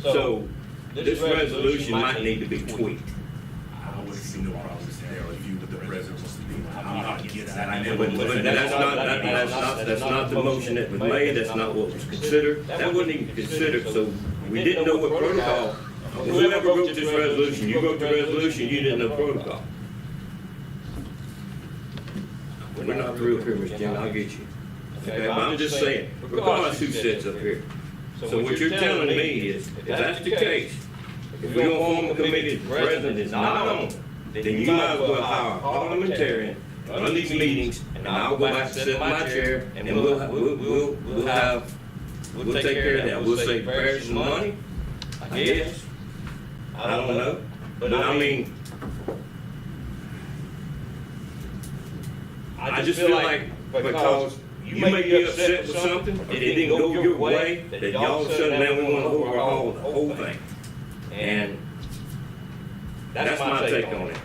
So, this resolution might need to be tweaked. I would see no problem there if you, the president wants to be, I'm not against that. I never. But that's not the motion that was made, that's not what was considered. That wasn't even considered, so we didn't know what protocol. Whoever wrote this resolution, you wrote the resolution, you didn't know protocol. We're not through up here, Mr. Chairman, I'll get you. Okay, but I'm just saying, regardless who sits up here. So what you're telling me is, if that's the case, if we're gonna form a committee the president is not on, then you might as well hire a parliamentarian, run these meetings, and I'll go back and sit in my chair, and we'll take care of that. We'll save the parish some money, I guess. I don't know, but I mean, I just feel like because you may be upset with something, it didn't go your way, that all of a sudden now we want to overhaul the whole thing. And that's my take on it.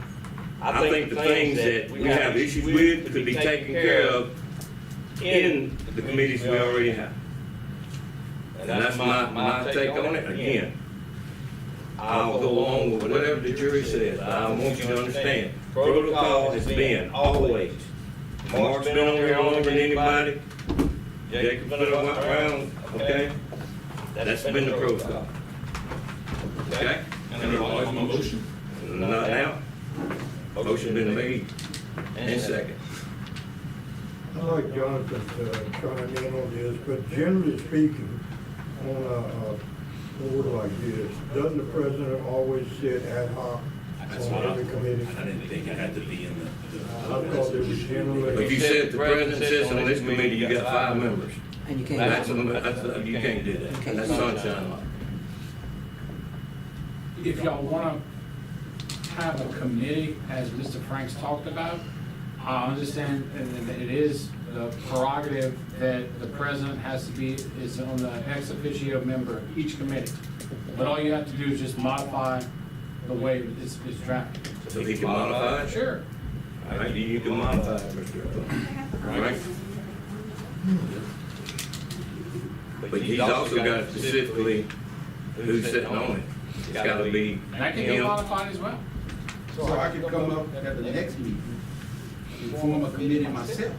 I think the things that we have issues with could be taken care of in the committees we already have. And that's my take on it. Again, I'll go along with whatever the jury says. I want you to understand, protocol has been always. Mark's been on here longer than anybody. Jacob's been around, okay? That's been the protocol. Okay? And there was no motion? Not now. Motion been made and second. I'd like Jonathan to chime in on this, but generally speaking, on a board like this, doesn't the president always sit ad hoc on every committee? I didn't think it had to be in the. I thought there was generally. If you said the president sits on this committee, you got 5 members. And you can't. You can't do that. That's sunshine law. If y'all wanna have a committee, as Mr. Franks talked about, I understand that it is the prerogative that the president has to be, is on the ex officio member of each committee. But all you have to do is just modify the way it's drafted. So he can modify it? Sure. All right, you can modify it, Mr. All right? But he's also got specifically who's sitting on it. It's gotta be That can be him. modified as well. So I could come up at the next meeting and form a committee myself.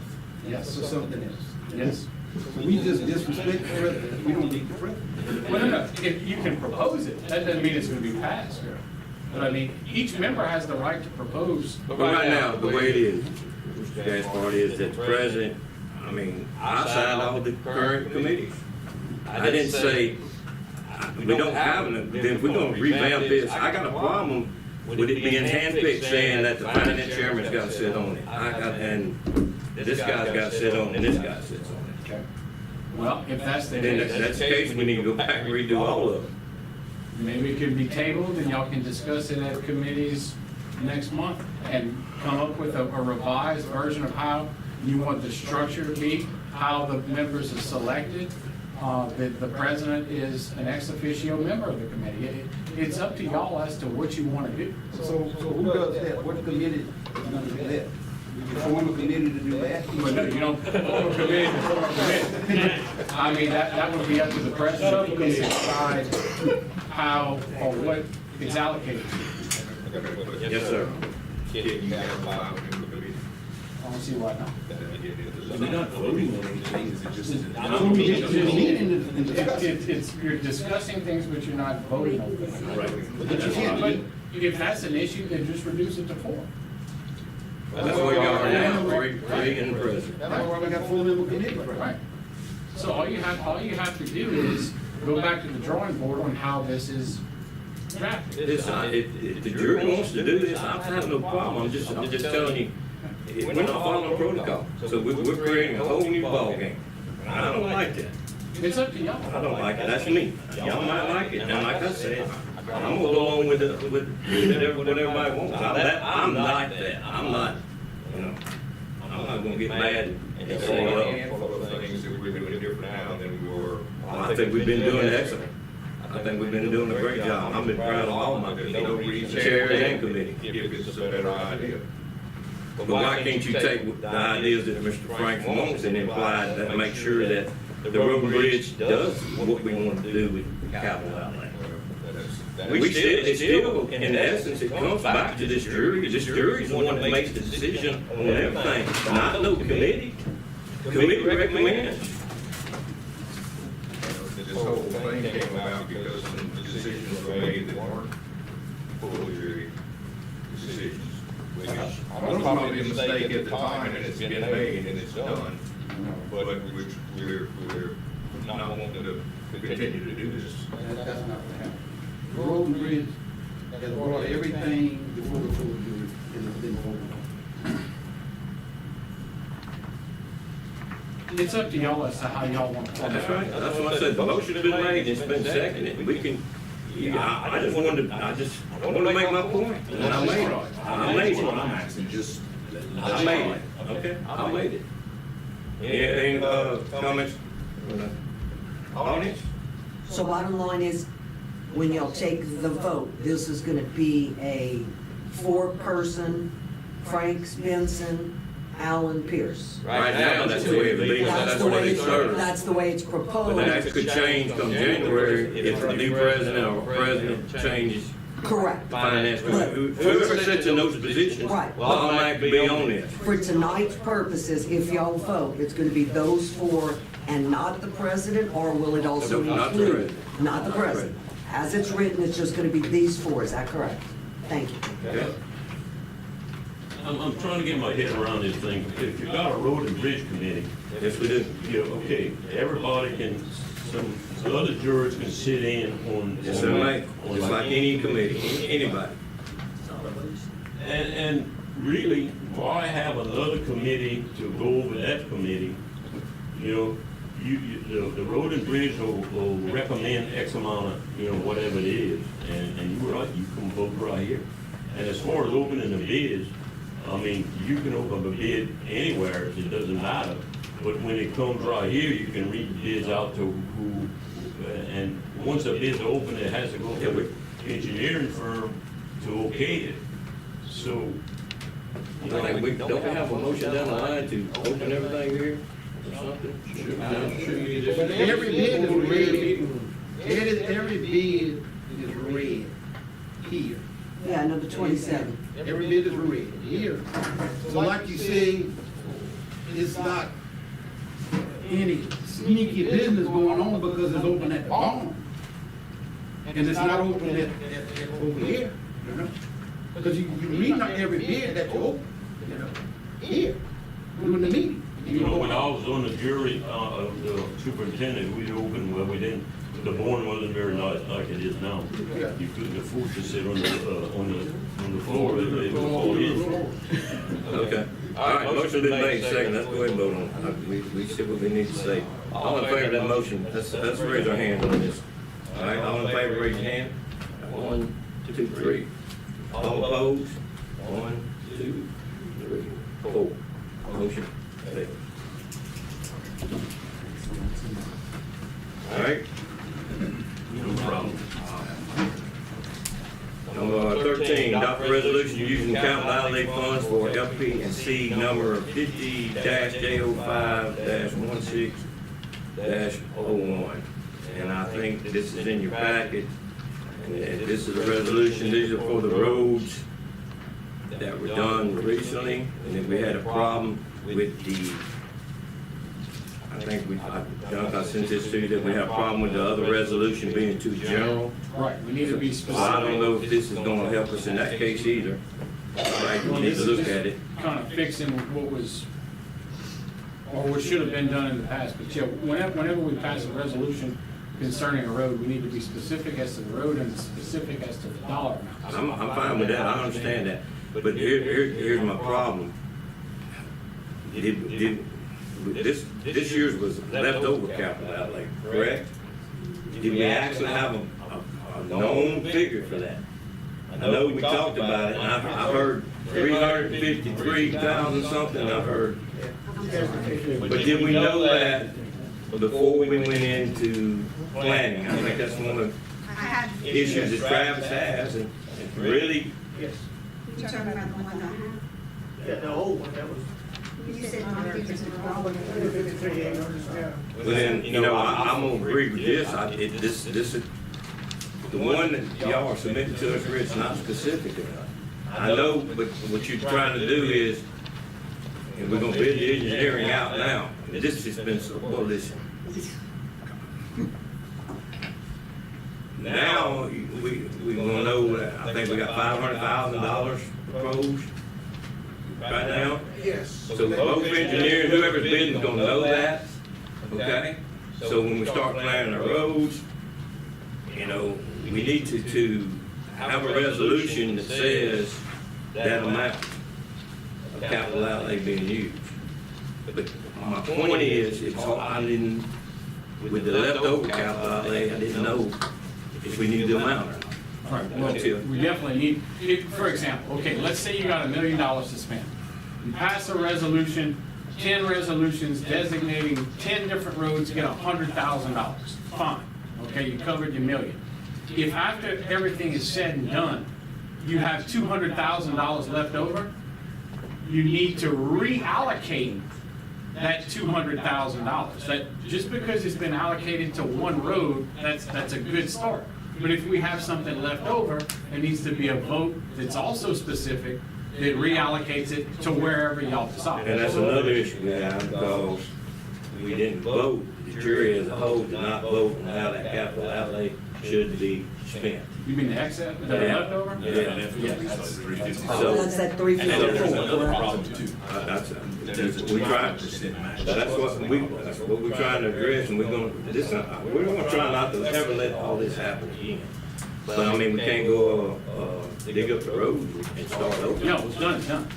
Yes, or something else. Yes. So we just disrespect the president, we don't need the president. Well, no, if you can propose it, that doesn't mean it's gonna be passed. But I mean, each member has the right to propose. But right now, the way it is, Mr. Gaspard, is that the president, I mean, I signed all the current committees. I didn't say, we don't have them, then we're gonna revamp this. I got a problem with it being handpicked, saying that the finance chairman's gotta sit on it. And this guy's gotta sit on it, and this guy sits on it. Okay. Well, if that's the Then case. if that's the case, we need to go back and redo all of them. Maybe it could be tabled and y'all can discuss it at committees next month and come up with a revised version of how you want the structure to be, how the members are selected, The president is an ex officio member of the committee. It's up to y'all as to what you want to do. So who does that? What committee is gonna do that? You form a committee to do that? But no, you don't form a committee to form a committee. I mean, that would be up to the president to decide how or what is allocated. Yes, sir. I don't see why not. We're not voting on anything, is it just? You're discussing things, but you're not voting on them. Right. But if that's an issue, then just reduce it to 4. That's what we got now, three and the president. That's why we got 4-member committee. Right. So all you have to do is go back to the drawing board on how this is drafted. If the jury wants to do this, I have no problem. I'm just telling you, we're not following protocol. So we're creating a whole new ballgame. I don't like that. It's up to y'all. I don't like it. That's me. Y'all might like it. And like I said, I'm gonna go along with what everybody wants. I'm not that. I'm not, I'm not gonna get mad and say, well, handful of things that we're doing different now than we were. I think we've been doing excellent. I think we've been doing a great job. I've been proud of all my committees, chairs and committees. If it's a better idea. But why can't you take the ideas that Mr. Frank wants and imply that, make sure that the road and bridge does what we want to do with capital outlay? It's still, in essence, it comes back to this jury. This jury's the one that makes the decision on everything, not no committee. Committee recommends. This whole thing came about because some decisions were made that weren't fully jury decisions. Which was probably a mistake at the time, and it's been made and it's done. But which we're not wanting to continue to do this. That's not what happened. The road and bridge has brought everything before the full jury and it's been voted on. It's up to y'all as to how y'all want to. That's right. That's what I said. The motion has been made, it's been seconded. We can, I just wanted to make my point. And I made it. I made it. I'm asking, just. I made it. Okay, I made it. Any comments? Audience? So bottom line is, when y'all take the vote, this is gonna be a 4-person, Frank Benson, Alan Pierce. Right now, that's the way it be. That's the way it's served. That's the way it's proposed. But that could change come January if the new president or president changes Correct. finance. Whoever sits in those positions will Right. automatically be on this. For tonight's purposes, if y'all vote, it's gonna be those 4 and not the president, or will it also Not the include? president. Not the president. As it's written, it's just gonna be these 4, is that correct? Thank you. Okay. I'm trying to get my head around this thing. If you've got a road and bridge committee, Yes, we do. okay, everybody can, some other jurors can sit in on. Yes, sir, mate. Just like any committee, anybody. And really, why have another committee to go over that committee? The road and bridge will recommend X amount of, whatever it is, and you're right, you can vote right here. And as far as opening the bids, I mean, you can open the bid anywhere, it doesn't matter. But when it comes right here, you can read the bids out to who, and once a bid's open, it has to go to the engineering firm to okay it. So. I think we don't have a motion down the line to open everything here or something. But every bid is read. Every bid is read here. Yeah, number 27. Every bid is read here. So like you say, it's not any sneaky business going on because it's open at the barn. And it's not open at over here, Because you read not every bid that you open, here, during the meeting. When I was on the jury, of the superintendent, we'd open, well, we didn't, the barn wasn't very nice like it is now. You couldn't afford to sit on the floor, it was all in. Okay. All right, motion been made, second, let's go ahead and vote on it. We see what we need to say. All in favor of that motion, let's raise our hands on this. All right, all in favor, raise your hand. 1, 2, 3. All opposed? 1, 2, 3, 4. Motion fails. capital outlay funds for LP and C number 50-J05-16-01. And I think this is in your packet. And this is a resolution. These are for the roads that were done recently. And then we had a problem with the, I think I sent this to you, that we have a problem with the other resolution being too general. Right, we need to be So I specific. don't know if this is gonna help us in that case either. Right, we need to look at it. Kind of fixing what was, or what should have been done in the past, but yeah, whenever we pass a resolution concerning a road, we need to be specific as to the road and specific as to the dollar amount. I'm fine with that, I understand that, but here's my problem. This year's was leftover capital outlay, correct? Did we actually have a known figure for that? I know we talked about it, and I've heard 353,000 something, I've heard. But did we know that before we went into planning? I think that's one of the issues that Travis has, and really, You're talking about the one I have? Yeah, the old one, that was. You said my figures were wrong. well, then, I'm gonna agree with this, the one that y'all are submitting to us, Rich, not specific enough. I know, but what you're trying to do is, and we're gonna bid the engineering out now, this has been, well, listen. Now, we gonna know, I think we got $500,000 proposed right now. Yes. So both engineers, whoever's bidding is gonna know that, okay? So when we start planning our roads, we need to have a resolution that says that amount of capital outlay being used. But my point is, with the leftover capital outlay, I didn't know if we needed the amount or not. All right, well, we definitely need, for example, okay, let's say you got $1 million to spend. You pass a resolution, 10 resolutions designating 10 different roads get $100,000. Fine, okay, you covered your million. If after everything is said and done, you have $200,000 left over, you need to reallocate that $200,000. That just because it's been allocated to one road, that's a good start. But if we have something left over, it needs to be a vote that's also specific that reallocates it to wherever y'all decide. And that's another issue we have, because we didn't vote, the jury as a whole did not vote on how that capital outlay should be spent. You mean the excess, the leftover? Yeah. That's that 354. We tried, that's what we're trying to address, and we're gonna try not to ever let all this happen again. But I mean, we can't go, dig up the road and start over. No, it's done.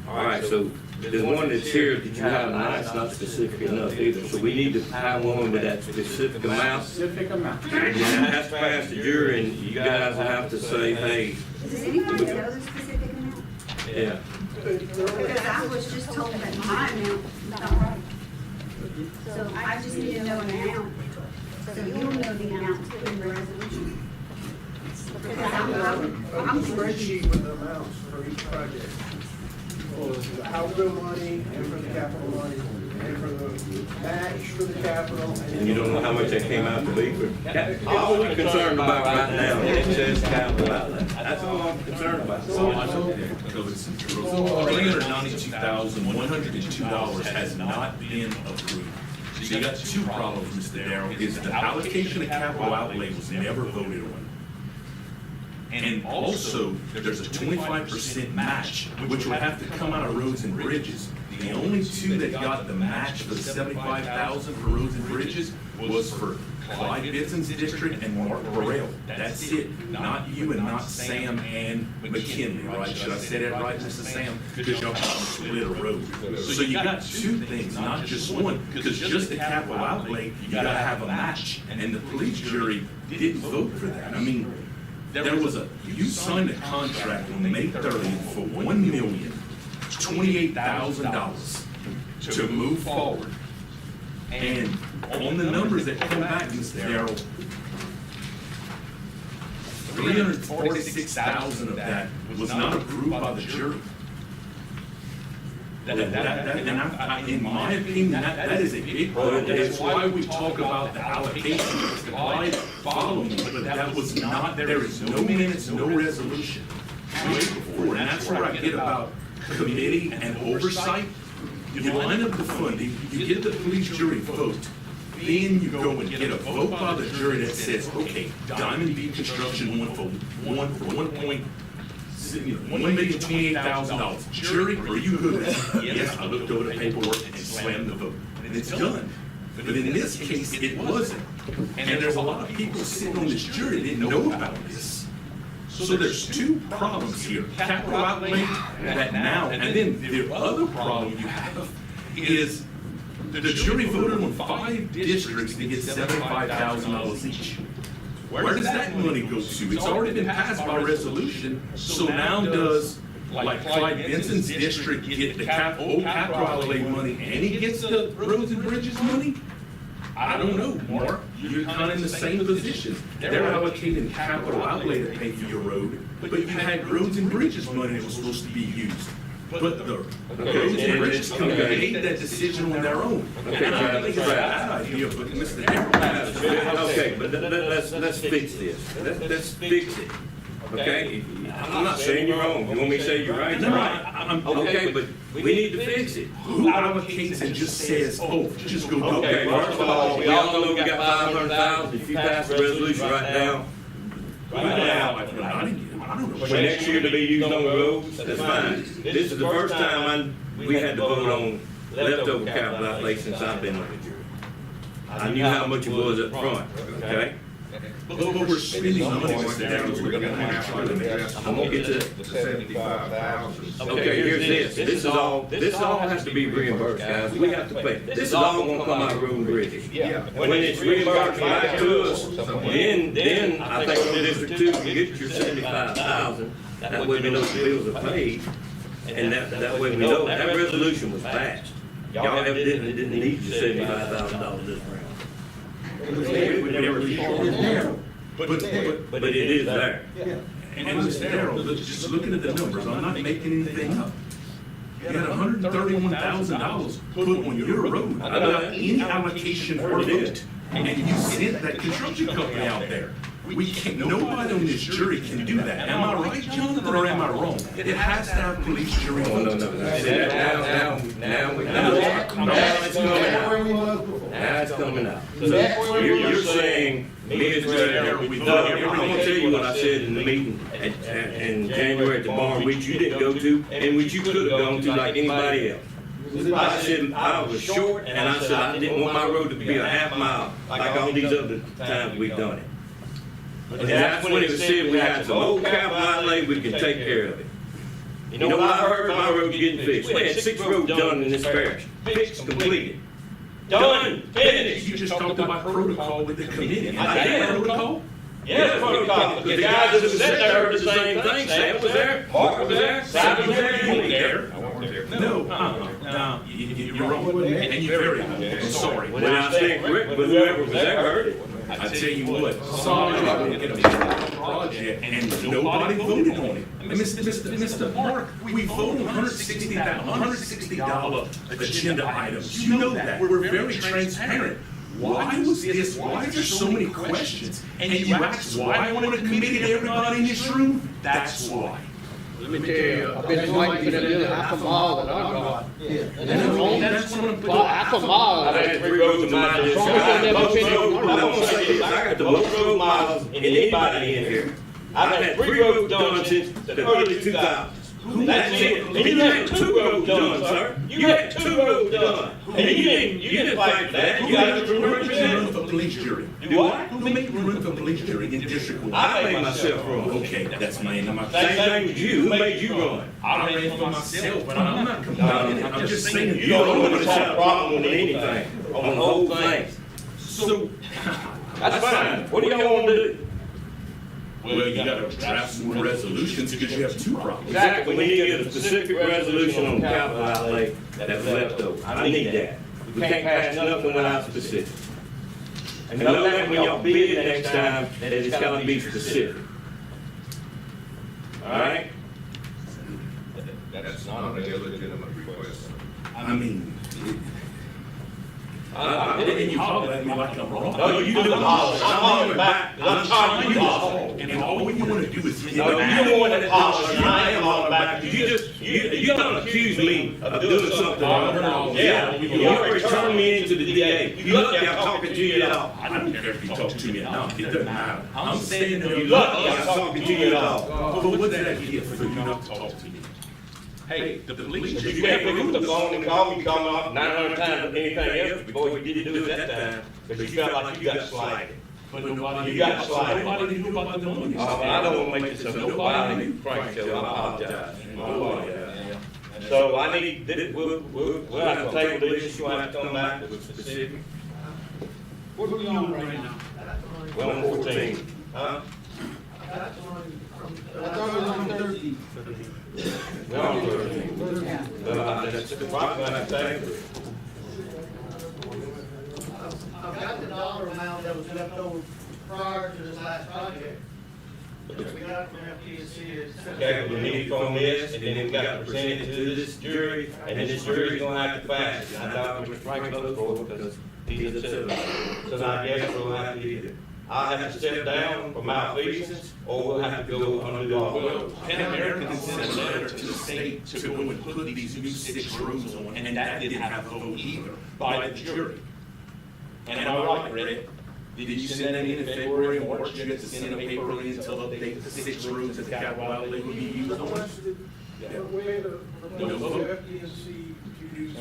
All right, so there's one that's here that you have, and that's not specific enough either, so we need to have one with that specific amount. Specific amount. And then it has to pass the jury, and you guys have to say, hey. Does anybody know the specific amount? Yeah. Because I was just told that my amount is not right. So I just need to know an amount, so you'll know the amount to put in the resolution. Because I'm Spreadsheet with the amounts for each project. For the House bill money, and for the capital money, and for the match for the capital. And you don't know how much that came out to be for, all we're concerned about right now is it says capital outlay. That's all I'm concerned about. $392,102 has not been approved. So you got two problems, Mr. Darrell, is the allocation of capital outlay was never voted on. And also, there's a 25% match, which would have to come out of roads and bridges. The only two that got the match for the $75,000 for roads and bridges was for Clyde Bitson's district and Mark Burrell. That's it. Not you and not Sam and McKinley, right? Should I say that right, Mr. Sam? Because y'all split a road. So you got two things, not just one. Because just the capital outlay, you gotta have a match. And the police jury didn't vote for that. I mean, you signed a contract on May 30th for $1,028,000 to move forward. And on the numbers that come back, Mr. Darrell, 346,000 of that was not approved by the jury. In my opinion, that is a big problem. That's why we talk about the allocation, it's divide, follow me, but that was not, there is no minutes, no resolution. Way before, and that's where I get about committee and oversight. You line up the funding, you get the police jury vote, then you go and get a vote by the jury that says, okay, Diamond Beach Construction went for $1,028,000. Jury, are you good with that? Yes, I looked over the paperwork and slammed the vote, and it's done. But in this case, it wasn't. And there's a lot of people sitting on this jury that didn't know about this. So there's two problems here. Capital outlay, that now, and then the other problem you have is the jury voted on 5 districts to get $75,000 each. Where does that money go to? It's already been passed by resolution, so now does, like Clyde Benson's district get the old capital outlay money and he gets the roads and bridges money? I don't know, Mark. You're kind of in the same position. They're allocating capital outlay to pay for your road, but you had roads and bridges money that was supposed to be used. But the roads and bridges company made that decision on their own. And I think it's a bad idea, but Mr. Harold has to. Okay, but let's fix this. Let's fix it. Okay? I'm not saying you're wrong. You want me to say you're right? No, okay, but we need to fix it. Who allocates and just says, oh, just go do it? Okay, first of all, we all know we got 500,000. If you pass the resolution right now, for next year to be used on the roads, that's fine. This is the first time we had to vote on leftover capital outlay since I've been on the jury. I knew how much it was up front, okay? But we're spending money, Mr. Harold, we're gonna have to address. I'm gonna get to the 75,000. Okay, here's this. This all has to be reimbursed, guys. We have to pay. This is all gonna come out of road and bridges. Yeah. When it's reimbursed back to us, then I think on District 2, you get your 75,000. That way we know the bills are paid, and that way we know that resolution was passed. Y'all evidently didn't need your $75,000 this round. But it is there. And Mr. Harold, just looking at the numbers, I'm not making anything up. You had $131,000 put on your road without any allocation for it. And you sent that construction company out there. We can't, nobody on this jury can do that. Am I right, Jonathan, or am I wrong? It has to have police jury vote. No. Now it's coming out. So you're saying, me as well, I'm gonna tell you what I said in the meeting in January at the barn, which you didn't go to, and which you could have gone to like anybody else. I said I was short, and I said I didn't want my road to be a half mile like all these other times we've done it. And that's when it was said we had some old capital outlay, we can take care of it. You know what I heard? My road's getting fixed. We had 6 roads done in this parish. Fixed, completed. Done, finished. You just talked about protocol with the committee. I did. Protocol? Yeah, protocol. Because the guys that was sitting there heard the same thing. Sam was there, Mark was there, Simon was there, you weren't there. No, you're wrong, and you're very wrong. I'm sorry. When I stand correct, but whoever was there heard it. I tell you what, sorry, I didn't get a project, and nobody voted on it. And Mr. Mark, we voted on $160 agenda items. You know that. We're very transparent. Why was this? Why is there so many questions? And you ask why I want to committee to everybody in this room? That's why. Let me tell you, I've been waiting for them half a mile that I got. That's what I'm Half a mile. I had 3 roads in my district. I got the most road miles in anybody in here. I've had 3 roads done since the early 2000s. That's it. And you had 2 roads done, sir. You had 2 roads done. And you didn't fight for that. You got to run for police jury. Do what? Who made you run for police jury in District 1? I made myself run. Okay, that's my end of my. Same thing with you. Who made you run? I ran for myself, but I'm not complaining. I'm just saying You don't want to have a problem with anything, on the whole thing. So, that's fine. What do y'all want to do? Well, you gotta draft some resolutions because you have 2 problems. Exactly. We need to get a specific resolution on capital outlay that's left over. I need that. We can't pass nothing without specific. And know that when y'all bid next time, that it's gotta be specific. All right? That's not an illegitimate request. I mean, And you holler at me like I'm wrong. No, you do holler. I'm hollering back, 'cause I'm trying to holler. And all you want to do is hit No, me. you're the one that hollers, and I am hollering back. You don't accuse me of doing something wrong. Yeah, you already turned me into the DA. You lucky I'm talking to you at all. I don't care if you talk to me at all. It doesn't matter. I'm standing there. You lucky I'm talking to you at all. But what's that get for you not to talk to me? Hey, the police. You can't pick up the phone and call me, call me off 900 times or anything else before you didn't do it that time, because you felt like you got slighted. But nobody. You got slighted. Nobody knew about the money. I don't want to make this a nobody Frank show. I apologize. I apologize. So I need, we'll have to table this issue, we'll have to come back with specific. What are we on right now? We're on 14. Huh? I thought it was on 13. We're on 13. But that's the problem, I have to table it. I've got the dollar amount that was left over prior to this last project. We got from FTC. Okay, we need from this, and then we got to present it to this jury, and then this jury's gonna have to pass it. I doubt Mr. Frank votes for it, because he's a citizen. So I guess we'll have to either, I'll have to step down for malfeasance, or we'll have to go under the law. Pan American sent a letter to the state to go and put these new 6 rooms on, and that didn't have a vote either by the jury. And am I right, Red? Did you send that in February or March? You had to send a paper in to update the 6 rooms that got wildly would be used on? No vote.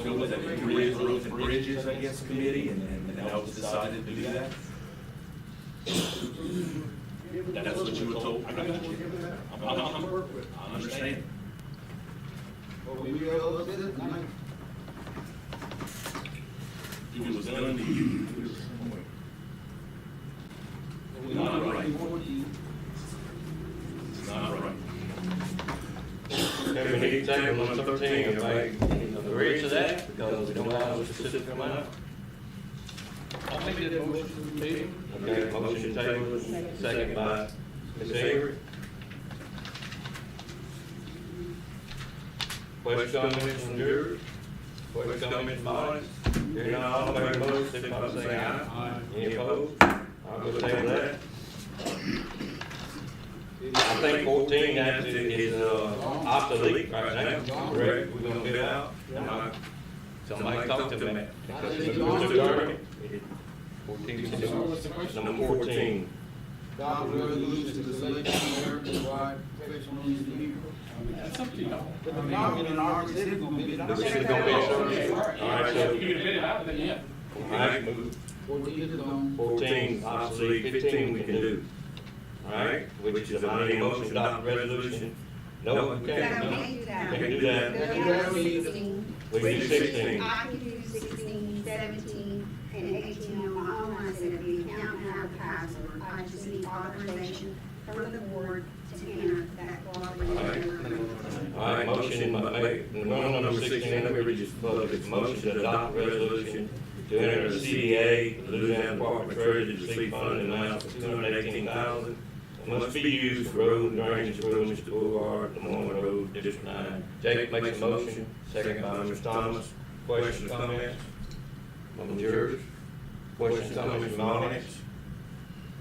So was that the Roads and Bridges, I guess, committee, and that was decided to do that? That's what you were told? I got you. I understand. It was done to you. It's not right. It's not right. Okay, we need to table on 13, everybody agree to that, because we don't have a specific amount. I'll make that motion to table. Okay, motion table, second by Ms. Avery. Questions, comments from jurors? Questions, comments from audience? Hearing none, all in favor of the motion, signify by saying aye. Any opposed? I'll go table that. I think 14 actually is obsolete right now, correct? We're gonna bid out. Somebody talk to me. Mr. Darby? 14. Number 14. Adopt a resolution to select American-wide professional engineer. That's up to y'all. This is gonna be a short. All right, so. You can bid it out, then yeah. All right, move. 14, obsolete, 15 we can do. All right, which is I need a motion to adopt the resolution. No, we can't. No, we can't do that. We can do that. We can do 16. We can do 16. I can do 16, 17, and 18 on my own. I said if the account have a password, I just need authorization from the board to enter that cooperative. All right, motion, number 16, let me read this public. Motion to adopt the resolution to enter the CDA, Louisiana Department of Treasury, to receive funding in the amount of $218,000. Must be used for road and drainage improvements to Boulevard, Lemoyne Road, District 9. Jake makes a motion, second by Mr. Thomas. Questions, comments? From the jurors? Questions, comments from the audience?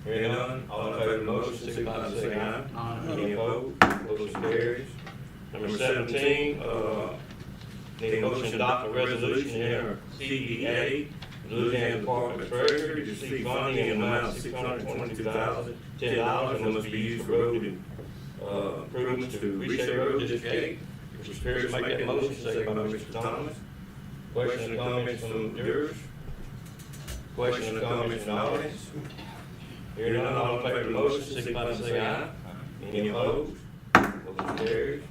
Hearing none, all in favor of the motion, signify by saying aye. Any opposed? Motion carries. Number 17, need a motion to adopt a resolution in our CEA, Louisiana Department of Treasury, to receive funding in the amount of $622,010 and must be used for road improvements to Reset Road, District 8. Mr. Pierce, make that motion, second by Mr. Thomas. Questions or comments from jurors? Questions or comments from the audience? Hearing none, all in favor of the motion, signify by saying aye. Any opposed? Motion carries.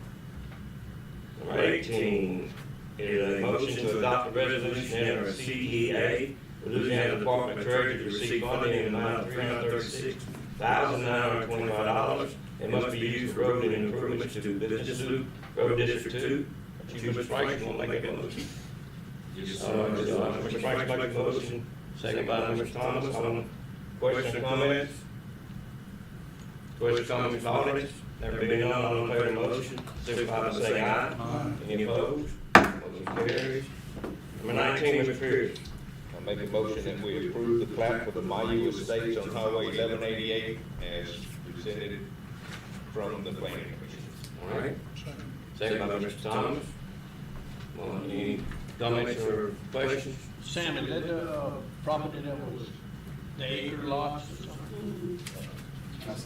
Number 18 is a motion to adopt a resolution in our CEA, Louisiana Department of Treasury, to receive funding in the amount of $336,925. It must be used for road and improvements to Business Loop, Road District 2. Mr. Frank, you want to make that motion? Mr. Frank makes the motion, second by Mr. Thomas. Questions or comments? Questions, comments, audience? There being none, all in favor of the motion, signify by saying aye. Any opposed? Motion carries. Number 19, Mr. Pierce. I make a motion that we approve the plat for the Mayu Estates on Highway 1188 as presented from the planning commission. All right. Second by Mr. Thomas. Any comments or questions? Sam, is that the property that was the acre lots or something?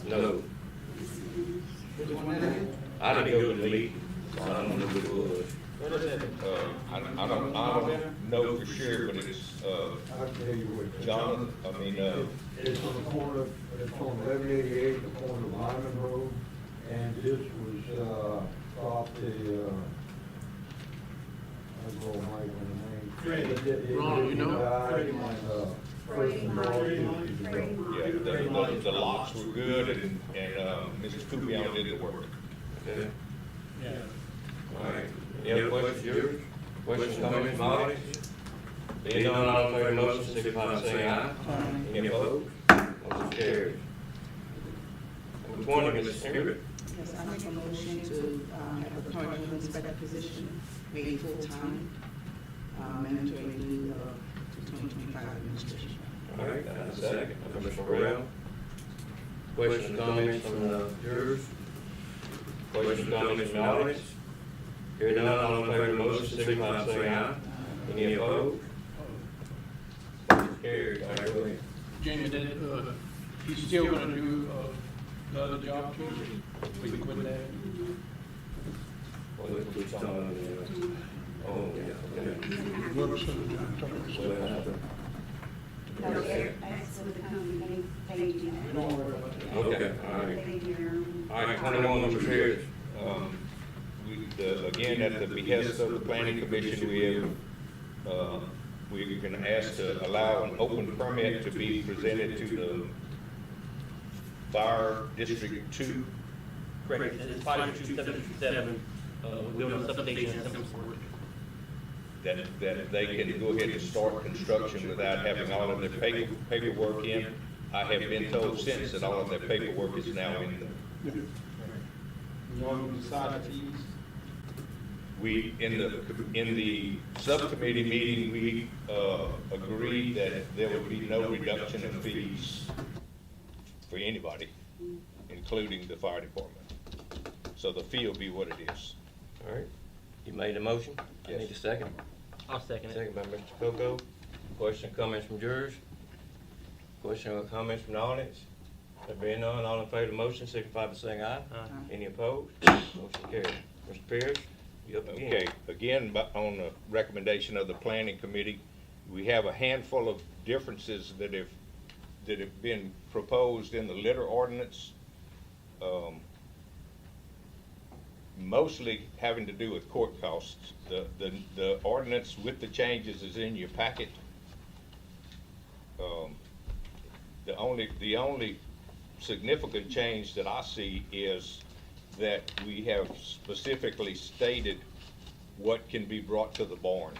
No. I didn't go to the meeting, so I don't know who it was. I don't know for sure, but it's, I'll tell you what. John, It's on the corner, it's on 1188, the corner of Lyman Road, and this was, property, I go right on the name. Ron, you know? yeah, the lots were good and Mrs. Kupion did the work. Okay. Yeah. All right. Any other questions, yours? Questions, comments, from the audience? Being none, all in favor of the motion, signify by saying aye. Any opposed? Motion carries. Number 20, Ms. Ingrid. Yes, I make a motion to have a current home inspector position made full-time, mandatory new 2025 administration. All right, that's a second. Mr. Burrell. Questions, comments from the jurors? Questions, comments from the audience? Hearing none, all in favor of the motion, signify by saying aye. Any opposed? Motion carries. All right, go ahead. Jamie, he's still gonna do, the other job too? We can quit that? Oh, yeah, okay. No, that's with the company, they do that. Okay, all right. They do their own. All right, 21, Mr. Pierce. Again, at the behest of the planning commission, we're gonna ask to allow an open permit to be presented to the Fire District 2. Correct, it's 527, building substation and some sort. That they can go ahead and start construction without having all of their paperwork in. I have been told since that all of their paperwork is now in. You want to decide the fees? We, in the subcommittee meeting, we agreed that there would be no reduction of fees for anybody, including the fire department. So the fee will be what it is. All right. You made a motion? I Yes. need a second. I'll second it. Second by Mr. Coco. Question, comments from jurors? Question or comments from the audience? There being none, all in favor of the motion, signify by saying aye. Aye. Any opposed? Motion carried. Mr. Pierce, you up again. Okay, again, on the recommendation of the planning committee, we have a handful of differences that have been proposed in the litter ordinance. Mostly having to do with court costs. The ordinance with the changes is in your packet. The only significant change that I see is that we have specifically stated what can be brought to the barn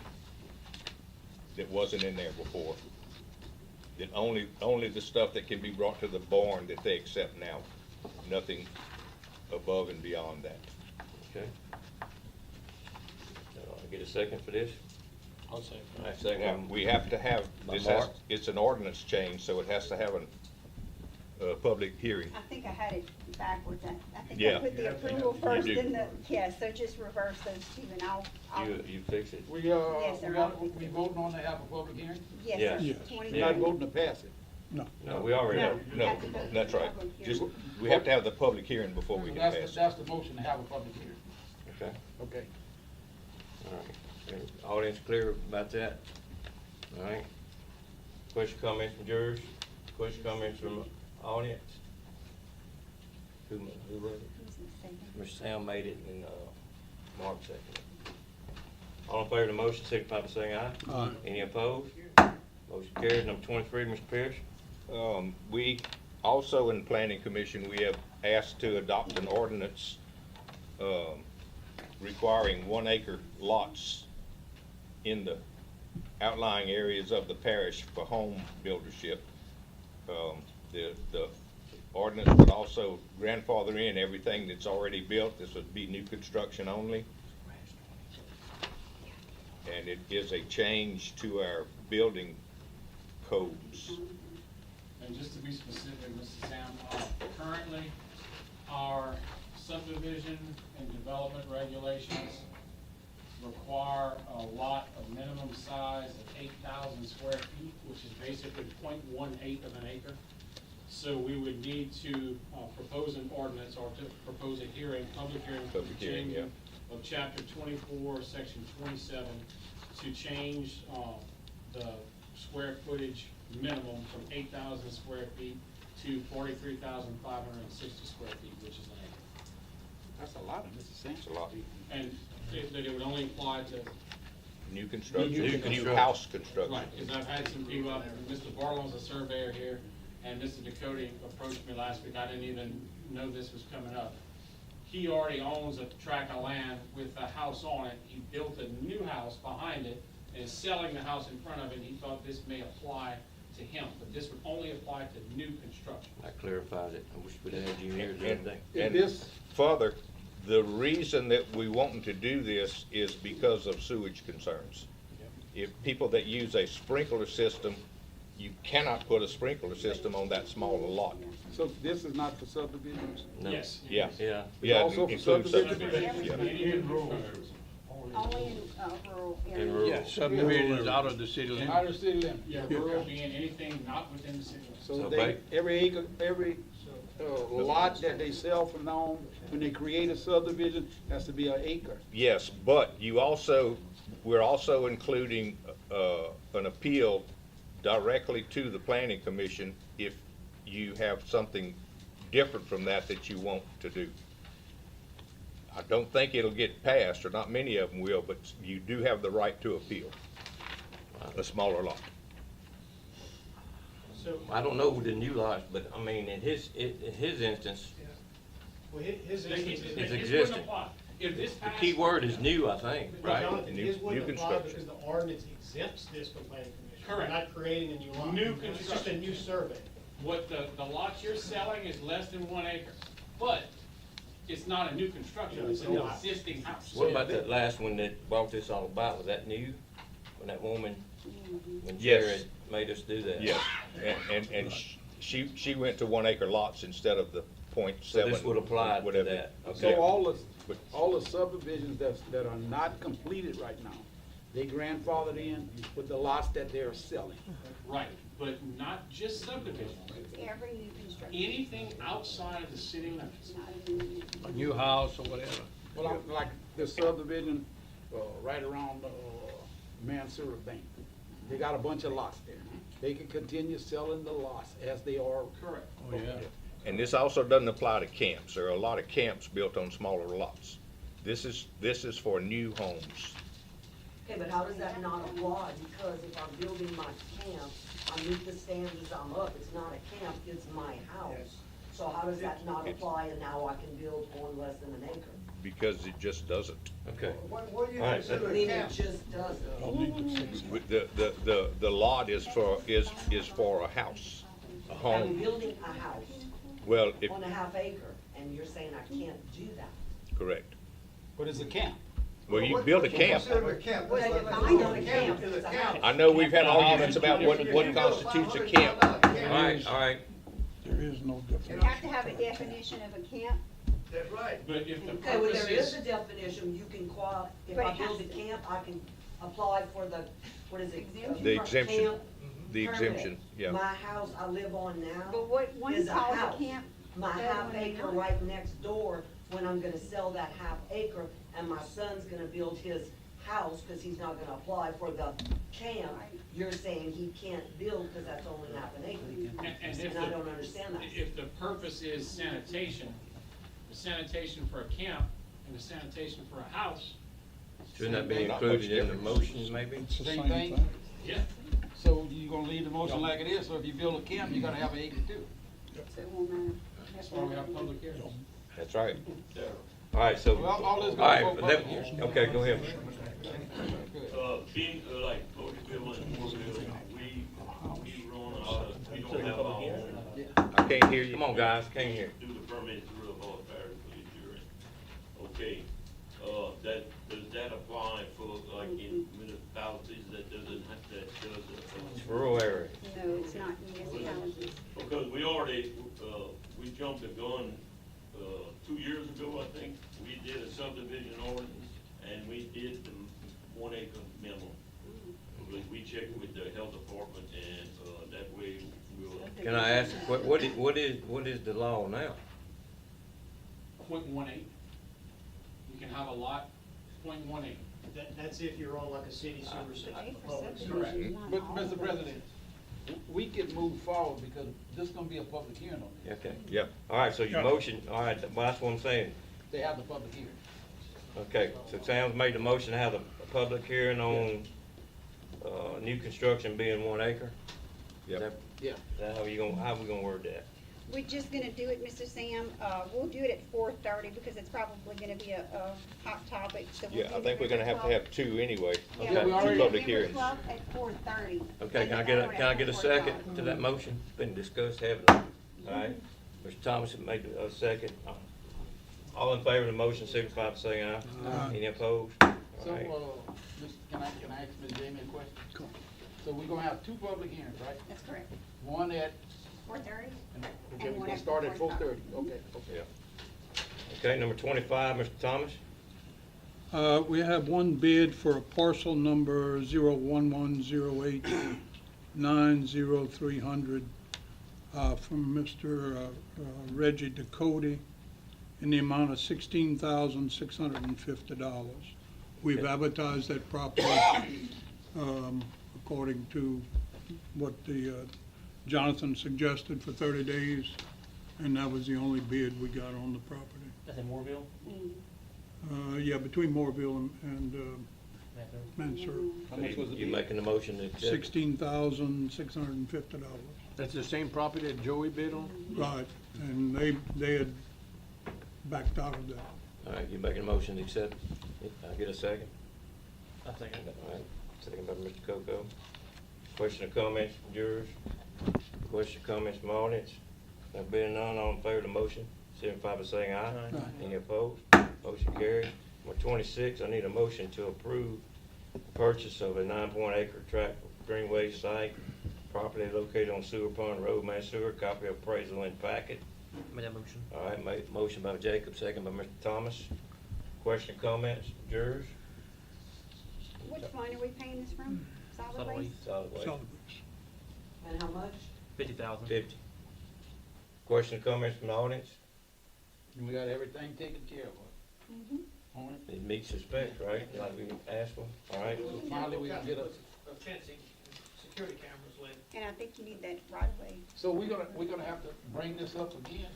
that wasn't in there before. That only the stuff that can be brought to the barn that they accept now, nothing above and beyond that. Okay. Get a second for this? I'll say. All right, second. Now, we have to have, it's an ordinance change, so it has to have a public hearing. I think I had it backwards. I think Yeah. I put the approval first do. in the, yeah, so just reverse those two and I'll. You fix it? We, Yes, sir, I'll fix we it. voting on to have a public hearing? Yes, Yes. sir. Yes. 20. We're not voting to pass it. No, we already have. No, that's right. Just, we have to have the public hearing before we can pass it. That's the motion to have a public hearing. Okay. Okay. All right. Audience clear about that? All right. Question, comments from jurors? Question, comments from audience? Who was it? Mr. Sam made it and, Mark seconded it. All in favor of the motion, signify by saying aye. Aye. Any opposed? Motion carries. Number 23, Mr. Pierce. We also in the planning commission, we have asked to adopt an ordinance requiring 1 acre lots in the outlying areas of the parish for home buildership. The ordinance would also grandfather in everything that's already built. This would be new construction only. And it is a change to our building codes. And just to be specific, Mr. Sam, currently, our subdivision and development regulations require a lot of minimum size of 8,000 square feet, which is basically 0.18 of an acre. So we would need to propose an ordinance or to propose a hearing, public hearing for the changing of chapter 24, section 27, to change the square footage minimum from 8,000 square feet to 43,560 square feet, which is an acre. That's a lot, Mr. Sam. That's a lot. And that it would only apply to. New construction, new house construction. Right, because I've had some people, Mr. Barlow's a surveyor here, and Mr. Dakota approached me last week. I didn't even know this was coming up. He already owns a tract of land with a house on it. He built a new house behind it and is selling the house in front of it. He thought this may apply to him, but this would only apply to new construction. That clarifies it. I wish we'd had engineers and everything. And further, the reason that we want to do this is because of sewage concerns. If people that use a sprinkler system, you cannot put a sprinkler system on that smaller lot. So this is not for subdivisions? No. Yes. Yeah. Yeah. Yeah, Also for includes subdivisions? Yeah. Only in rural In rural. areas. Subdivision is out of the city limits. Out of city limits? Yeah, rural being anything not within the city limits. So So they, every acre, every lot that they sell from now on, when they create a subdivision, has to be an acre. Yes, but we're also including, an appeal directly to the planning commission if you have something different from that you want to do. I don't think it'll get passed, or not many of them will, but you do have the right to appeal a smaller lot. So, I don't know the new lots, but I mean, in his instance, Well, his It's instance is. This existing. wouldn't apply. If this the passed. key word is new, I think, But right? Jonathan, New- his new wouldn't apply construction. because the ordinance exempts this from planning commission. Correct. We're not creating a new lot. New It's just a construction. new survey. What the lot you're selling is less than 1 acre, but it's not a new construction, it's an existing house. What about that last one that brought this all about? Was that new? When that woman, when Yes. Jared made us do that? Yes, and she went to 1 acre lots instead of the .7. So this would apply to whatever. that, So okay. all the subdivisions that are not completed right now, they grandfathered in with the lots that they're selling. Right, but not just subdivision. It's every new construction. Anything outside of the city limits. Not a new- A new house or whatever. Well, like the subdivision, right around, Mansura Bank, they got a bunch of lots there. They can continue selling the lots as they are. Correct. Oh, yeah. And this also doesn't apply to camps. There are a lot of camps built on smaller lots. This is for new homes. Okay, but how does that not apply? Because if I'm building my camp, I meet the standards I'm up, it's not a camp, it's my house. So how does that not apply and now I can build on less than an acre? Because it just doesn't. Okay. What do you All right, consider I a mean, it camp? just doesn't. The lot is for a house, a I'm home. building a house Well, if, on a half acre, and you're saying I can't do that. correct. But it's a camp. Well, you can build a camp. Consider a camp. Well, Let's if let- I know a camp, it's a house. I know we've had arguments about what constitutes a camp. All right. There is no You difference. have to have a definition of a camp. That's right. But if the Okay, well, purpose there is is, a definition, you can if But I it has build a to- camp, I can apply for the, what is it? The exemption. Camp The permit. exemption, yeah. My house I live on now But what one is a calls house. a camp, My the other half one is acre not. right next door, when I'm gonna sell that half acre, and my son's gonna build his house, cause he's not gonna apply for the camp, you're saying he can't build, cause that's only half an acre. and if And I the, don't understand that. if the purpose is sanitation, the sanitation for a camp and the sanitation for a house, Shouldn't that be Not included much in the difference. motion, maybe? It's the Same same thing. thing. yeah. So you're gonna leave the motion like it is, so if you build a camp, you gotta have an acre too. So it won't matter. That's why we have public hearings. That's right. All right, so, Well, all this all right, goes for let- public hearing. okay, go ahead. Being, like, Moseville and Moorville, we run, we don't have our own Can't hear you. Come on, guys, can't hear. Do the permit through Avoyelles Parish for the jury. Okay, does that apply for like in municipalities that doesn't have, that does? It's rural area. No, it's not municipalities. Because we already, we jumped the gun, 2 years ago, I think. We did a subdivision ordinance and we did the 1 acre minimum. We checked with the health department and, that way we'll. Can I ask, what is the law now? 0.18. You can have a lot, 0.18. That's if you're on like a city sewer system. Correct. But, Mr. President, we can move forward because this is gonna be a public hearing on this. Okay. Yeah. All right, so your motion, all right, well, that's what I'm saying. They have the public hearing. Okay, so Sam's made the motion to have a public hearing on, new construction being 1 acre? Yep. Yeah. Is that how we gonna word that? We're just gonna do it, Mr. Sam, we'll do it at 4:30 because it's probably gonna be a hot topic, so we'll Yeah, do I think we're gonna have to November have two anyway. 12th. Okay. Yeah, we we'll do already- Public November hearings. 12th at 4:30. Okay, And can I the get a, other can I one get a at second 4:45. to that motion? Been discussed heavily. All right, Mr. Thomas made a second. All in favor of the motion, signify by saying aye. Aye. Any opposed? All So, right. can I ask Ms. Jamie a question? Cool. So we're gonna have two public hearings, right? That's correct, One at, 4:30. okay, we're one gonna at start at 4:30, 4:45. okay. Okay, number 25, Mr. Thomas. We have one bid for a parcel number 01108-90300 from Mr. Reggie Ducote in the amount of $16,650. We've advertised that property according to what the Jonathan suggested for 30 days, and that was the only bid we got on the property. That's in Moorville? Yeah, between Moorville and Mansur. How much was the You bid? making the motion to accept? $16,650. That's the same property that Joey bid on? Right, and they had backed out of that. All right, you making a motion to accept? I get a second? I think All right, second by Mr. Coco. Question or comments from jurors? Question or comments from audience? There being none, all in favor of the motion, signify by saying aye. Aye. Any opposed? Motion carried. Number 26, I need a motion to approve the purchase of a 9 acre tract of Greenway site, property located on Sewer Pond Road, Mansur, copy of appraisal in packet. Made that motion. All right, motion by Jacob, second by Mr. Thomas. Question, comments, jurors? Which one are we paying this from? Solid Solid waste? waste. Solid waste. Solid waste. And how much? 50,000. 50. Question, comments from the audience? And we got everything taken care of, on it. It meets the specs, right, like we asked for, all right? So finally, we can get a, Fencing, security cameras lit. And I think you need that right away. so we're gonna have to bring this up again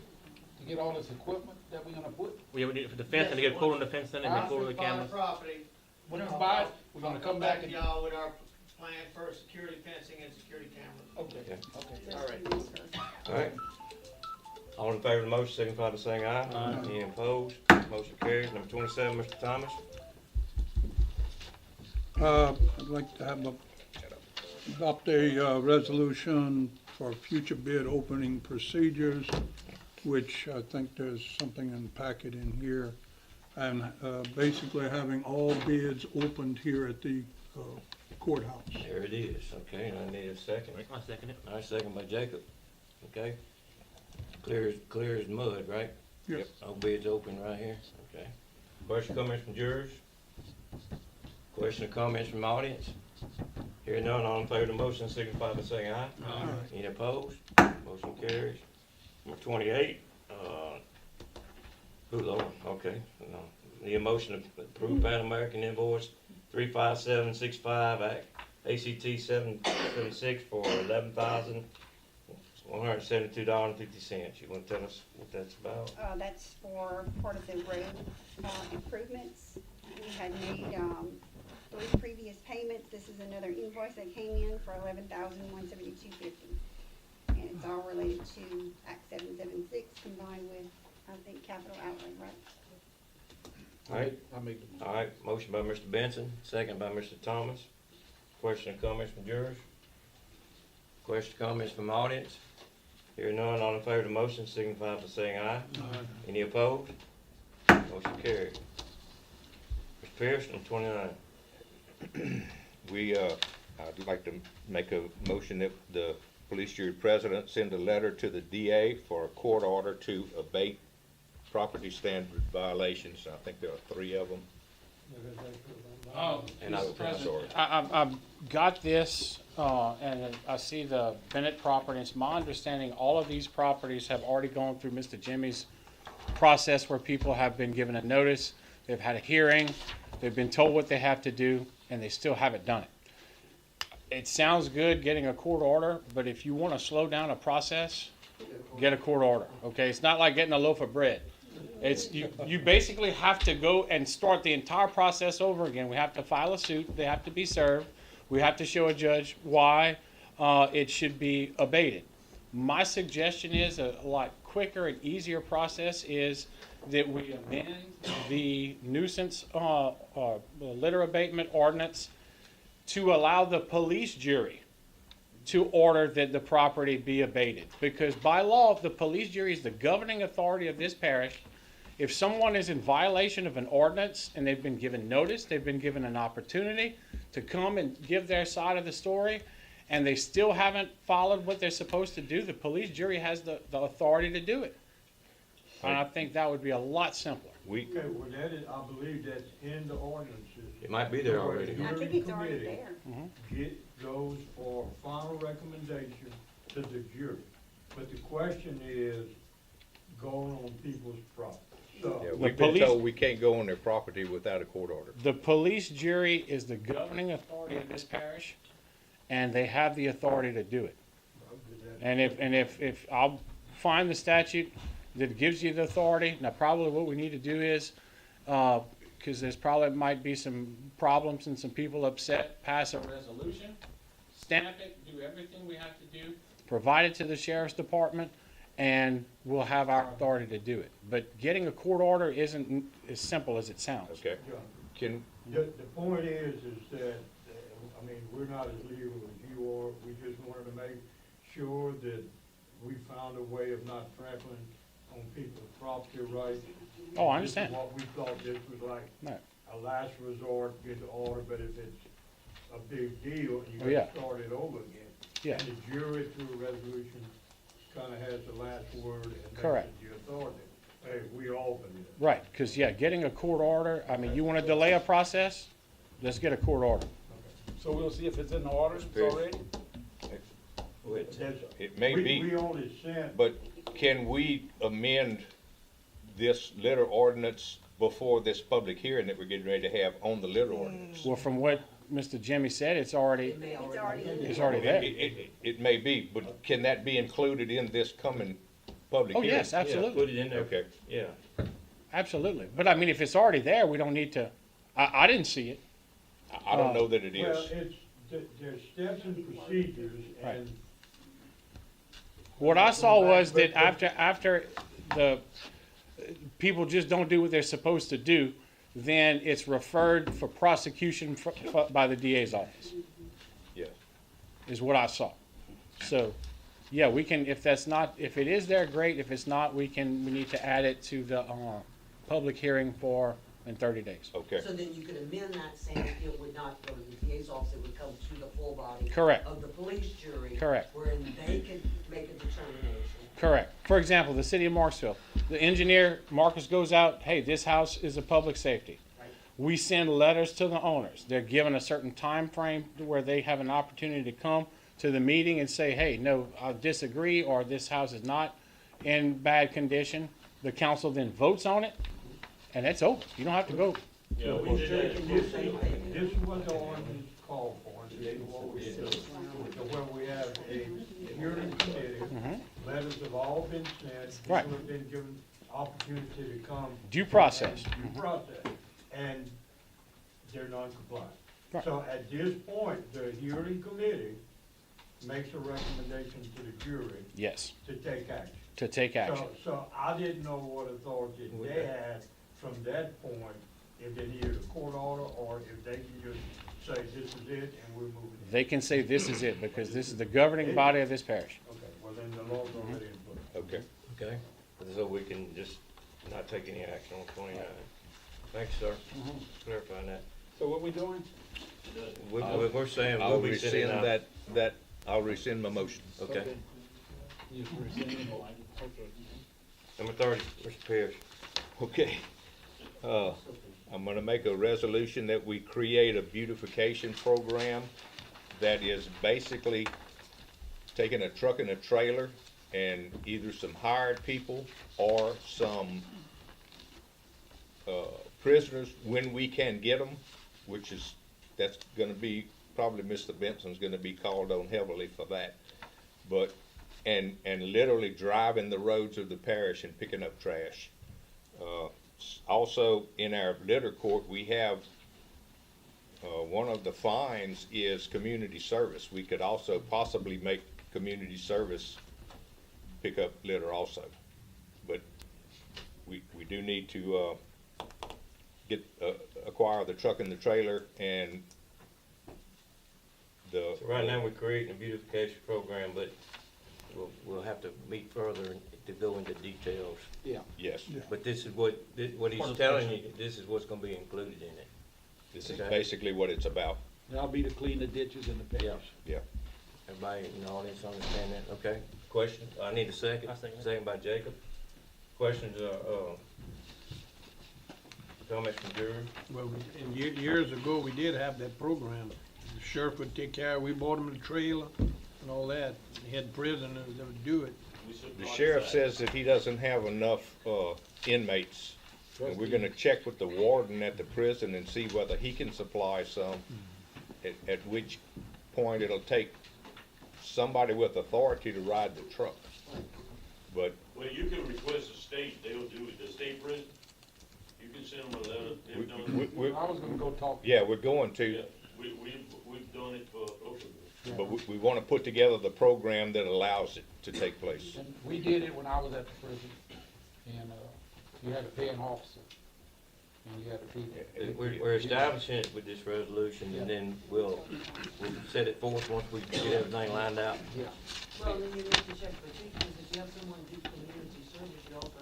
to get all this equipment that we're gonna put. We need it for the fencing, to get a quote on the fencing and then quote on the Once we buy cameras. property. When we buy it, we're gonna I'll come back and. y'all with our plan for security fencing and security cameras. Okay, okay, all Just right. do this first. All right. All in favor of the motion, signify by saying aye. Aye. Any opposed? Motion carries. Number 27, Mr. Thomas. I'd like to adopt a resolution for future bid opening procedures, which I think there's something in the packet in here. And basically having all bids opened here at the courthouse. There it is, okay, and I need a second. I second it. All right, second by Jacob, okay? Clear as mud, right? Yes. All bids open right here, okay. Question, comments from jurors? Question or comments from the audience? Hearing none, all in favor of the motion, signify by saying aye. Aye. Any opposed? Motion carries. Number 28, Lord, okay. Need a motion to approve Pan American invoice 35765 ACT 776 for $11,172.50. You want to tell us what that's about? That's for part of the road improvements. We had made 3 previous payments. This is another invoice that came in for $11,172.50. And it's all related to Act 776 combined with, I think, capital outlay, right? All right, I make the motion. all right, motion by Mr. Benson, second by Mr. Thomas. Question and comments from jurors? Question, comments from the audience? Hearing none, all in favor of the motion signify by saying aye. Any opposed? Motion carried. Mr. Pierce, number 29. I'd like to make a motion that the police jury president send a letter to the DA for a court order to abate property standard violations. I think there are 3 of them. Oh, And Mr. President, sorry. I've got this, and I see the Bennett property. It's my understanding all of these properties have already gone through Mr. Jimmy's process where people have been given a notice, they've had a hearing, they've been told what they have to do, and they still haven't done it. It sounds good getting a court order, but if you want to slow down a process, get a court order, okay? It's not like getting a loaf of bread. It's, you basically have to go and start the entire process over again. We have to file a suit, they have to be served, we have to show a judge why it should be abated. My suggestion is a lot quicker and easier process is that we amend the nuisance litter abatement ordinance to allow the police jury to order that the property be abated. Because by law, the police jury is the governing authority of this parish. If someone is in violation of an ordinance and they've been given notice, they've been given an opportunity to come and give their side of the story, and they still haven't followed what they're supposed to do, the police jury has the authority to do it. And I think that would be a lot simpler. Okay, well, that is, I believe that's in the ordinances. It might be there already. I think it's already there. Get those for final recommendation to the jury. But the question is going on people's property. So, Yeah, we've been told we can't go on their property without a court order. The police jury is the governing authority of this parish, and they have the authority to do it. And if I'll find the statute that gives you the authority, now probably what we need to do is, because there's probably might be some problems and some people upset, pass a resolution, stamp it, do everything we have to do, provide it to the sheriff's department, and we'll have our authority to do it. But getting a court order isn't as simple as it sounds. Okay. Can, the point is that, I mean, we're not as legal as you are. We just wanted to make sure that we found a way of not trampling on people's property rights. Oh, I understand. This is what we thought this was like, Right. a last resort, get the order, but if it's a big deal, you Oh, yeah. gotta start it over again. Yeah. And the jury through a resolution kinda has the last word and Correct. makes it the authority. Hey, we open it. Right, because, yeah, getting a court order, I mean, you want to delay a process, let's get a court order. So we'll see if it's in the orders already? it may We be, only sent. but can we amend this litter ordinance before this public hearing that we're getting ready to have on the litter ordinance? Well, from what Mr. Jimmy said, it's already there. It may be, but can that be included in this coming public Oh, hearing? yes, absolutely. Yeah, put it in there. Okay. Yeah. Absolutely. But I mean, if it's already there, we don't need to, I didn't see it. I don't know that it Well, is. it's, there's steps and procedures, Right. and What I saw was that after the people just don't do what they're supposed to do, then it's referred for prosecution by the DA's office. Yeah. Is what I saw. So, yeah, we can, if it is there, great. If it's not, we need to add it to the, public hearing in 30 days. Okay. So then you could amend that saying it would not go to the DA's office, it would come to the full body. Correct. Of the police jury. Correct. Wherein they could make a determination. Correct. For example, the city of Marksville, the engineer, Marcus goes out, hey, this house is a public safety. Right. We send letters to the owners. They're given a certain time frame where they have an opportunity to come to the meeting and say, hey, no, I disagree, or this house is not in bad condition. The council then votes on it, and it's over. You don't have to go. Yeah, we did that. this is what the ordinance called for, and this is what we do. So when we have a hearing committee, letters have all been sent, people Right. have been given opportunity to come. Due process. Due process, and they're non-compliant. Right. So at this point, the hearing committee makes a recommendation to the jury Yes, to take action. to take action. So I didn't know what authority they had from that point, if they needed a court order, or if they can just say, this is it, and we're moving it. They can say this is it, because this is the governing body of this parish. Okay, well, then the law's already in place. Okay. Okay, so we can just not take any action on 29. Thanks, sir. Clarifying that. So what we doing? We're saying I'll we'll be sitting rescind out. I'll rescind my motion. Okay. You rescind it? Okay. Number 30, Mr. Pierce. Okay. I'm gonna make a resolution that we create a beautification program that is basically taking a truck and a trailer and either some hired people or some prisoners when we can get them, that's gonna be, probably Mr. Benson's gonna be called on heavily for that. But, and literally driving the roads of the parish and picking up trash. Also, in our litter court, we have, one of the fines is community service. We could also possibly make community service pick up litter also. But we do need to, acquire the truck and the trailer and the. So right now, we're creating a beautification program, but we'll have to meet further to go into details. Yeah. Yes. But this is what he's telling you, this is what's gonna be included in it. This is basically what it's about. That'll be to clean the ditches in the parish. Yeah. Everybody in the audience understand that? Okay. Question? I need a second. I second it. Second by Jacob. Questions, comments from jurors? Well, years ago, we did have that program. The sheriff would take care, we bought him the trailer and all that. He had prisoners that would do it. The sheriff says that he doesn't have enough, inmates. And we're gonna check with the warden at the prison and see whether he can supply some, at which point it'll take somebody with authority to ride the truck. But Well, you can request the state, they'll do it, the state prison, you can send them a letter, they've done it. I was gonna go talk. yeah, we're going Yeah, to, we've done it for Ocean. but we wanna put together the program that allows it to take place. And we did it when I was at the prison, and, you had to pay an officer, and you had to pay. We're establishing it with this resolution, and then we'll set it forth once we get everything lined out. Yeah. Well, then you need to check for too, because if you have someone do community service, you also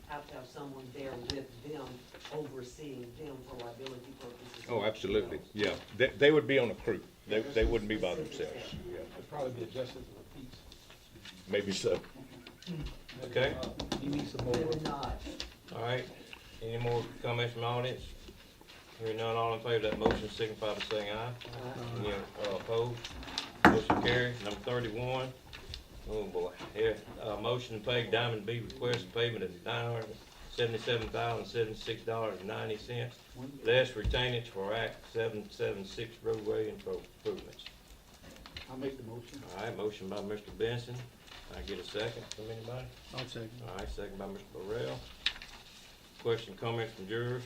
have to have someone there with them, overseeing them for liability purposes. Oh, absolutely, yeah. They would be on a crew. They wouldn't be by themselves. Yeah. It'd probably be adjusted for the peace. Maybe so. Okay. He needs some more. Maybe not. All right. Any more comments from the audience? Hearing none, all in favor of that motion signify by saying aye. Any opposed? Motion carries. Number 31. Oh, boy. Here, motion to pay Diamond B request payment of $977,076.90, less retainage for Act 776 roadway improvements. I'll make the motion. All right, motion by Mr. Benson. I get a second from anybody? I'll second. All right, second by Mr. Burrell. Question, comments from jurors?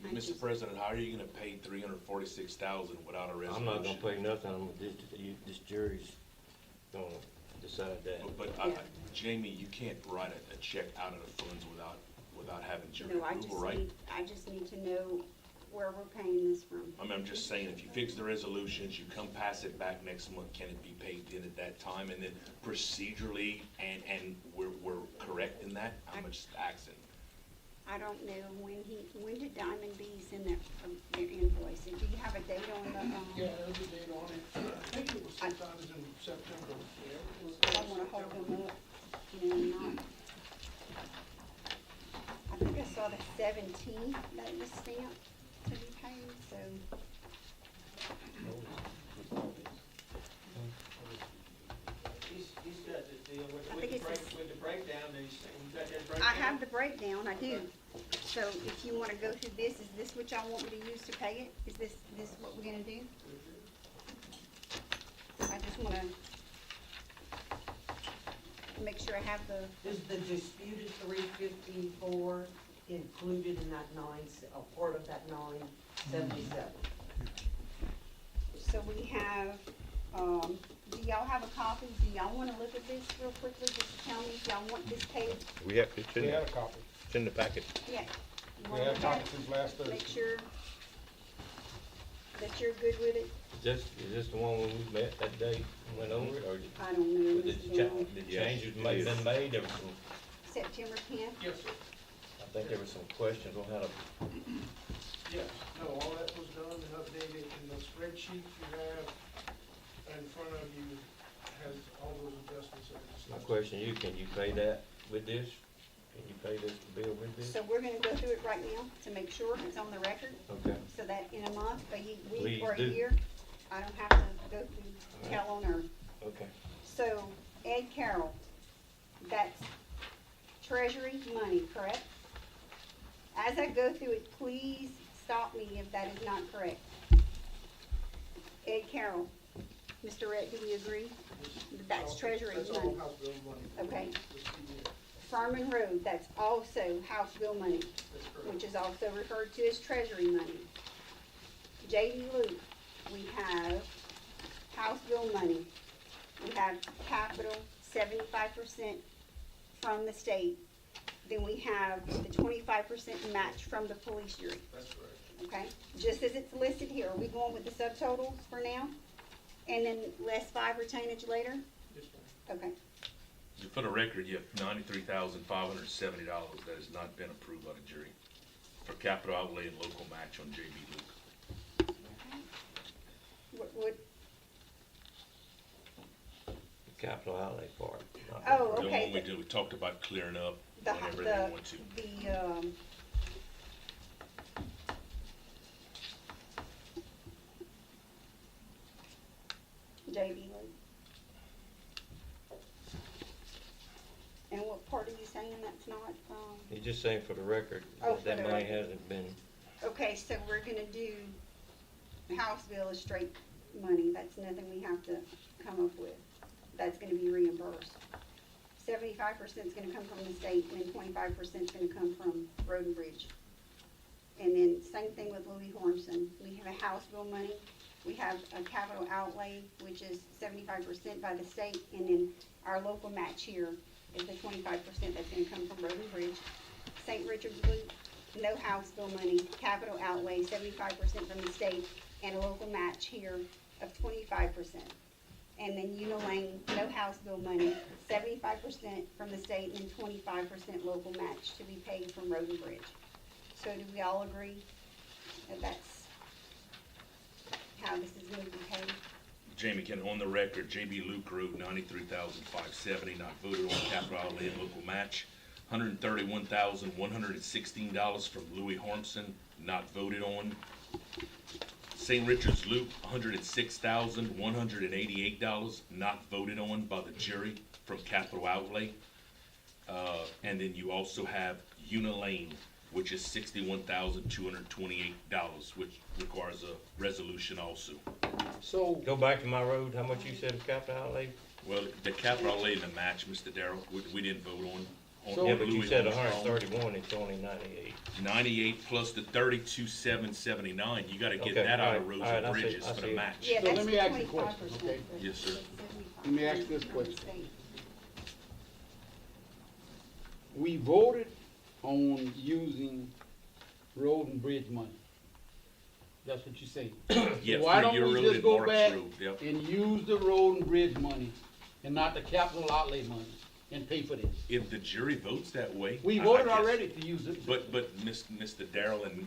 Mr. President, how are you gonna pay $346,000 without a resolution? I'm not gonna pay nothing, this jury's gonna decide that. But Jamie, you can't write a check out of the funds without having jury No, approval, right? I just need to know where we're paying this from. I mean, I'm just saying, if you fix the resolutions, you come pass it back next month, can it be paid in at that time? And then procedurally, and we're correct in that? I'm just asking. I don't know when did Diamond B send their invoice? And do you have a date on the, Yeah, there's a date on it. I think it was sometime in September. I don't wanna hold them up, not. I think I saw the 17th that it was stamped to be paid, so. He's got the deal I think it's with the breakdown, and he's got that breakdown. I have the breakdown, I do. So if you wanna go through this, is this what y'all want me to use to pay it? Is this what we're gonna do? I just wanna make sure I have the, Is the disputed 354 included in that a part of that 977? so we have, do y'all have a copy? Do y'all wanna look at this real quickly, just to tell me if y'all want this paid? We have, it's We had a copy. in the packet. Yeah. You We wanna had a look at copy it? since last Thursday. Make sure that you're good with it? Is this the one when we met that day and went over it, or I don't know. did Mr. the Dillon. changes been made? There was some, September 10th? Yes, sir. I think there were some questions on how to, Yes, no, all that was done and updated, and the spreadsheet you have in front of you has all those adjustments. that were my discussed. question to you, can you pay that with this? Can you pay this bill with this? So we're gonna go through it right now to make sure it's on the record, Okay. so that in a month, a week, Please or a do. year, I don't have to go through hell on earth. Okay. So Ed Carroll, that's treasury money, correct? As I go through it, please stop me if that is not correct. Ed Carroll, Mr. Rhett, do we agree? That's treasury That's all money. House bill money. Okay. Just keep it. Furman Road, that's also House bill money, That's correct. which is also referred to as treasury money. J.D. Luke, we have House bill money. We have capital, 75% from the state. Then we have the 25% match from the police jury, That's correct. okay? Just as it's listed here, are we going with the subtotals for now? And then less 5 retainage later? Yes, ma'am. Okay. For the record, you have $93,570 that has not been approved by the jury for capital outlay and local match on JB Luke. What, The capital outlay part. not Oh, the- The okay. one we did, we talked about clearing up the, whenever they want to. JB Luke. And what part are you saying that's not, He's just saying for the record, Oh, that for the money record. hasn't been, okay, so we're gonna do, House bill is straight money, that's nothing we have to come up with. That's gonna be reimbursed. 75% is gonna come from the state, and then 25% is gonna come from Road and Bridge. And then same thing with Louis Hormson, we have a House bill money, we have a capital outlay, which is 75% by the state, and then our local match here is the 25% that's gonna come from Road and Bridge. St. Richard's Loop, no House bill money, capital outlay, 75% from the state, and a local match here of 25%. And then Unilane, no House bill money, 75% from the state, and then 25% local match to be paid from Road and Bridge. So do we all agree that that's how this is gonna be paid? Jamie, can, on the record, JB Luke Road, $93,570, not voted on capital outlay and local match. $131,116 from Louis Hormson, not voted on. St. Richard's Loop, $106,188, not voted on by the jury from capital outlay. And then you also have Unilane, which is $61,228, which requires a resolution also. So, go back to my road, how much you said the capital outlay? Well, the capital outlay and the match, Mr. Darrell, we didn't vote on. Yeah, but you Louis said Armstrong. 131, it's only 98. 98 plus the 32,779, you gotta get Okay, that out of all roads right, and I see, bridges I for see the it. match. Yeah, So that's let me the ask you a question, 25%, okay? but Yes, sir. it's Let me ask 75% this from the question. state. we voted on using road and bridge money. That's what you say. Yeah, So why for don't your we road just and go Marks back Road, yep. and use the road and bridge money and not the capital outlay money and pay for this? If the jury votes that way. We I voted guess. already to use it. But Mr. Darrell and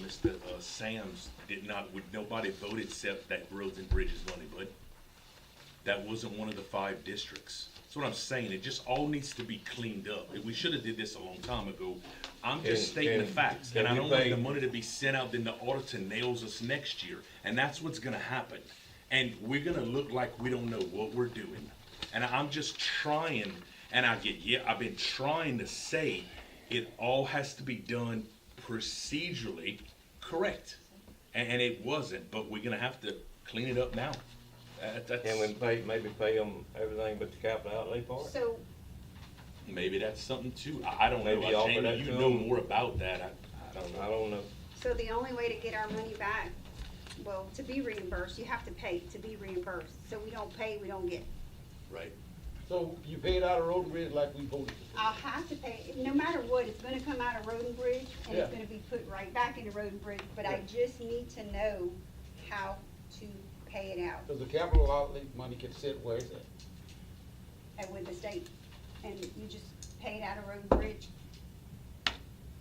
Mr. Sams did not, nobody voted except that roads and bridges money, but that wasn't one of the 5 districts. That's what I'm saying, it just all needs to be cleaned up. We should have did this a long time ago. I'm just stating the facts, and I don't want the money to be sent out, then the auditor nails us next year, and that's what's gonna happen. And we're gonna look like we don't know what we're doing. And I'm just trying, and I've been trying to say, it all has to be done procedurally correct. And it wasn't, but we're gonna have to clean it up now. That's, Can we maybe pay them everything but the capital outlay part? So, maybe that's something too, I don't know, Maybe offer Jamie, that you to know them. more about that, I don't know. so the only way to get our money back, well, to be reimbursed, you have to pay to be reimbursed. So we don't pay, we don't get. Right. So you paid out of road and bridge like we voted. I'll have to pay, no matter what, it's gonna come out of Road and Bridge, and it's Yeah. gonna be put right back into Road and Bridge, but I just need to know how to pay it out. Because the capital outlay money can sit where it's at. And with the state, and you just pay it out of road and bridge,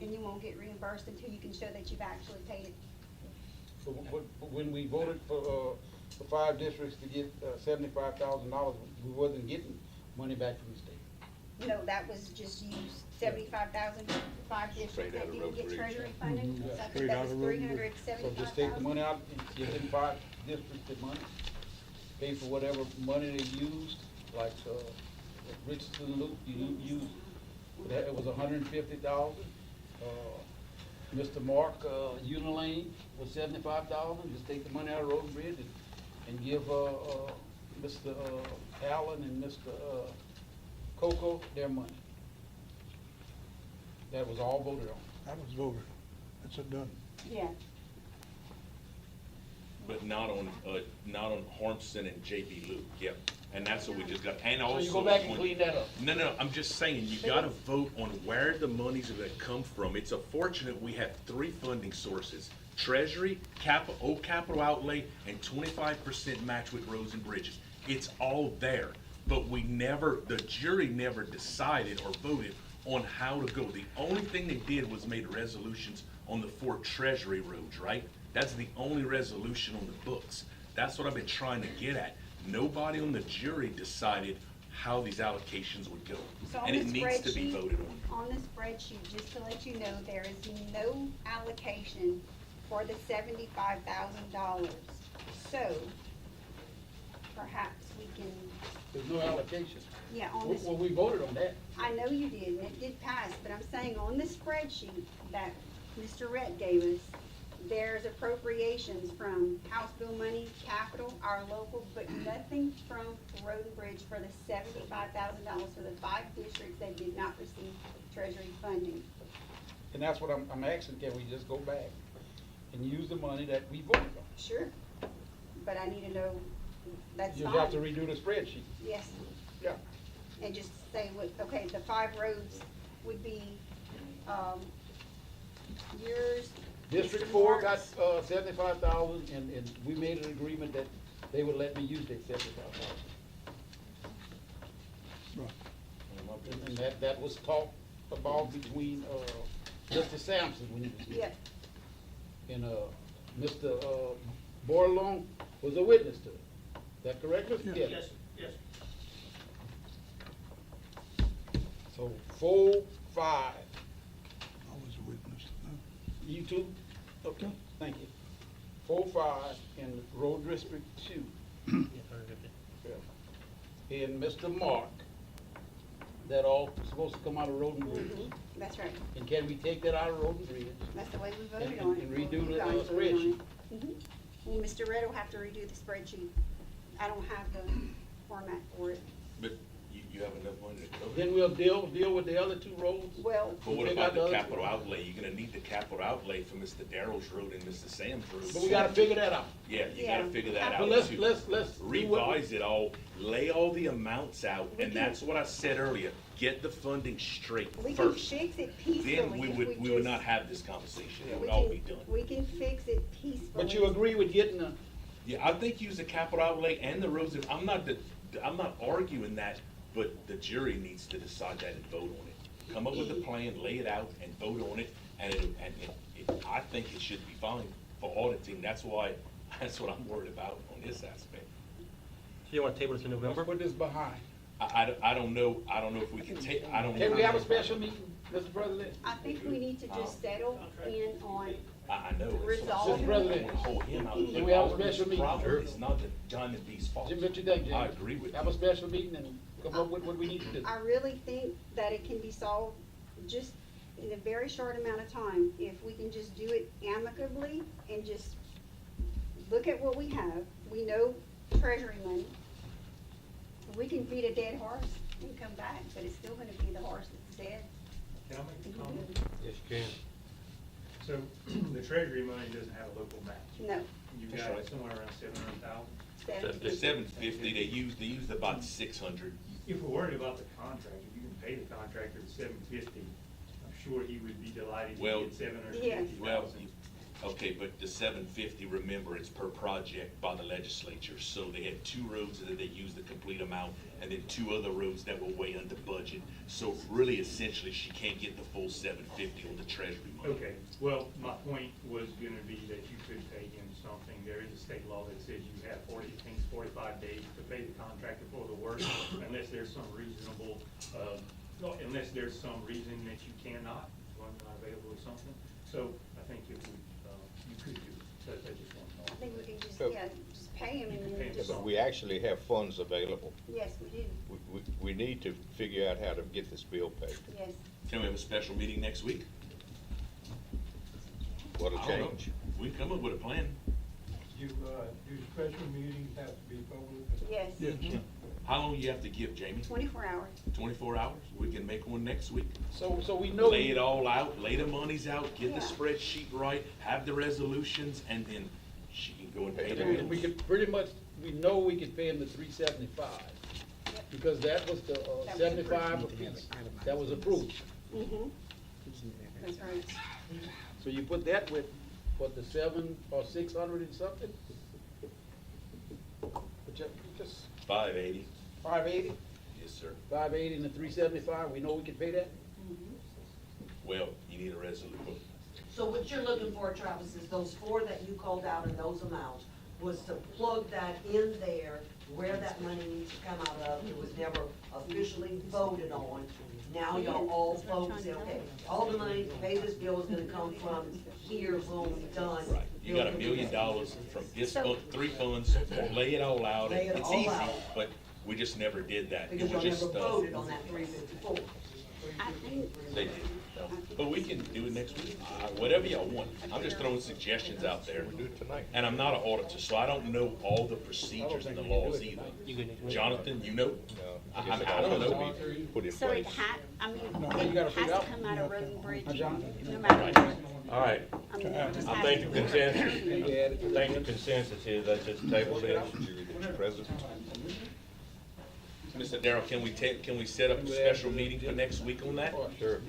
and you won't get reimbursed until you can show that you've actually paid it. So when we voted for 5 districts to get $75,000, we wasn't getting money back from the state. No, that was just used, 75,000, 5 districts that didn't get treasury funding, so I think that was So just take the money 375,000. out and give them 5 districts the money, pay for whatever money they used, like Richardson Loop, you used, it was $150,000. Mr. Mark, Unilane was $75,000, just take the money out of Road and Bridge and give Mr. Allen and Mr. Coco their money. That was all voted on. That was voted. That's a done. Yeah, But not on Harmson and JB Luke, yep. And that's what we just got, and also. So you go back and clean that up. No, I'm just saying, you gotta vote on where the money's gonna come from. It's unfortunate we have 3 funding sources: Treasury, capital outlay, and 25% match with roads and bridges. It's all there, but the jury never decided or voted on how to go. The only thing they did was made resolutions on the 4 Treasury roads, right? That's the only resolution on the books. That's what I've been trying to get at. Nobody on the jury decided how these allocations would go. so And it needs to be voted on. On the spreadsheet, just to let you know, there is no allocation for the $75,000. So perhaps we can, There's no allocation. yeah, on this. Well, we voted on that. I know you did, and it did pass, but I'm saying on the spreadsheet that Mr. Rhett gave us, there's appropriations from House bill money, capital, our local, but nothing from road and bridge for the $75,000 for the 5 districts that did not receive treasury funding. And that's what I'm asking, can we just go back and use the money that we voted on? Sure, but I need to know, that's You fine. have to redo the spreadsheet. Yes, Yeah. and just say what, okay, the 5 roads would be, yours. District Mr. 4 got Mark's. 75,000, and we made an agreement that they would let me use that 75,000. And that was talked about between Mr. Sampson when he was here. Yeah, And Mr. Bordelon was a witness to it. Is that correct, Mr. Kelly? Yes, yes. So 4, 5. I was a witness to that. You too? Okay, thank you. 4, 5 in Road District 2. Yeah. And Mr. Mark, that all supposed to come out of Road and Bridge. that's right. And can we take that out of Road and Bridge? That's the way we voted And- on it. and redo You the, guys voted on spreadsheet. it. Mhm. Well, Mr. Red will have to redo the spreadsheet. I don't have the format for it. But you have enough money to cover it. Then we'll deal with the other 2 roads. Well, But what Take about out the other capital 2. outlay? You're gonna need the capital outlay for Mr. Darrell's road and Mr. Sam's road. But we gotta figure that out. Yeah, you Yeah. gotta figure that But out let's too. do what Revise it all, lay all the amounts out, and that's what I said earlier. Get the funding straight we can first. fix it peacefully. Then we if would just- not have this conversation. It we would all can- be done. We can fix it peacefully. But you agree with getting the, Yeah, I think use the capital outlay and the roads. I'm not arguing that, but the jury needs to decide that and vote on it. Come up with a plan, lay it out, and vote on it. And I think it should be fine for auditing. That's what I'm worried about on this aspect. So you want to table this in November? put this behind. I don't know if we can take, I don't know. Can we have a special meeting, Mr. President? I think we need to just settle in on, I know. Resolve. Mr. President, I wanna hold him out. can we have a special meeting? Problem is not the John and B's fault. Jim, what you think, Jim? I agree with Have you. a special meeting and come up with what we need to do. I really think that it can be solved just in a very short amount of time. If we can just do it amicably and just look at what we have. We know treasury money. We can beat a dead horse and come back, but it's still gonna be the horse that's dead. Can I make a comment? Yes, you can. So the treasury money doesn't have a local match. No. You've That's got right. somewhere around 700,000. The 750, they used about 600. If we're worried about the contractor, if you can pay the contractor the 750, I'm sure he would be delighted to Well, get 750,000. Well, Okay, but the 750, remember, it's per project by the legislature. So they had 2 roads that they used the complete amount, and then 2 other roads that were way under budget. So really, essentially, she can't get the full 750 on the treasury money. Okay, well, my point was gonna be that you could pay him something. There is a state law that says you have 45 days to pay the contractor for the work, unless there's some reasonable, unless there's some reason that you cannot, one not available or something. So I think it would, you could do it. So I just want to know. I think we can just, So- just pay him and then just. But we actually have funds available. Yes, we do, We need to figure out how to get this bill paid. yes. Can we have a special meeting next week? What'll I don't know. change? We can come up with a plan. Do special meetings have to be public? Yes. How long you have to give, Jamie? 24 hours. 24 hours? We can make one next week. So we know. Lay it all out, lay the monies out, get the Yeah. spreadsheet right, have the resolutions, and then she can go and pay the bills. We could pretty much, we know we could pay him the $375, because that was the That was 75 apiece. That was approved. Mm-hmm. That's right. So you put that with, what, the 700 or 600 and something? Just 580. 580, Yes, sir. 580 and the 375, we know we can pay that? Well, you need a resolution. So what you're looking for, Travis, is those 4 that you called out in those amounts, was to plug that in there where that money needs to come out of. It was never officially voted on. Now y'all all vote, say, okay, all the money to pay this bill is gonna come from here, boom, done. Right. You got $1 million from this fund, 3 funds, lay it all out. Lay it It's all easy, out. but we just never did that. It Because was y'all just, never voted on that 354. I think, they did. But we can do it next week, whatever y'all want. I'm just throwing suggestions out there. Do it tonight. And I'm not an auditor, so I don't know all the procedures and the laws either. Jonathan, you know? No, I don't know. Put in so it place. had, I mean, you it gotta has figure to out. come out of road and bridge, no matter what. All right, I mean, it just I has think to the be. consensus is let's just table this. President? Mr. Darrell, can we set up a special meeting for next week on that? Sure.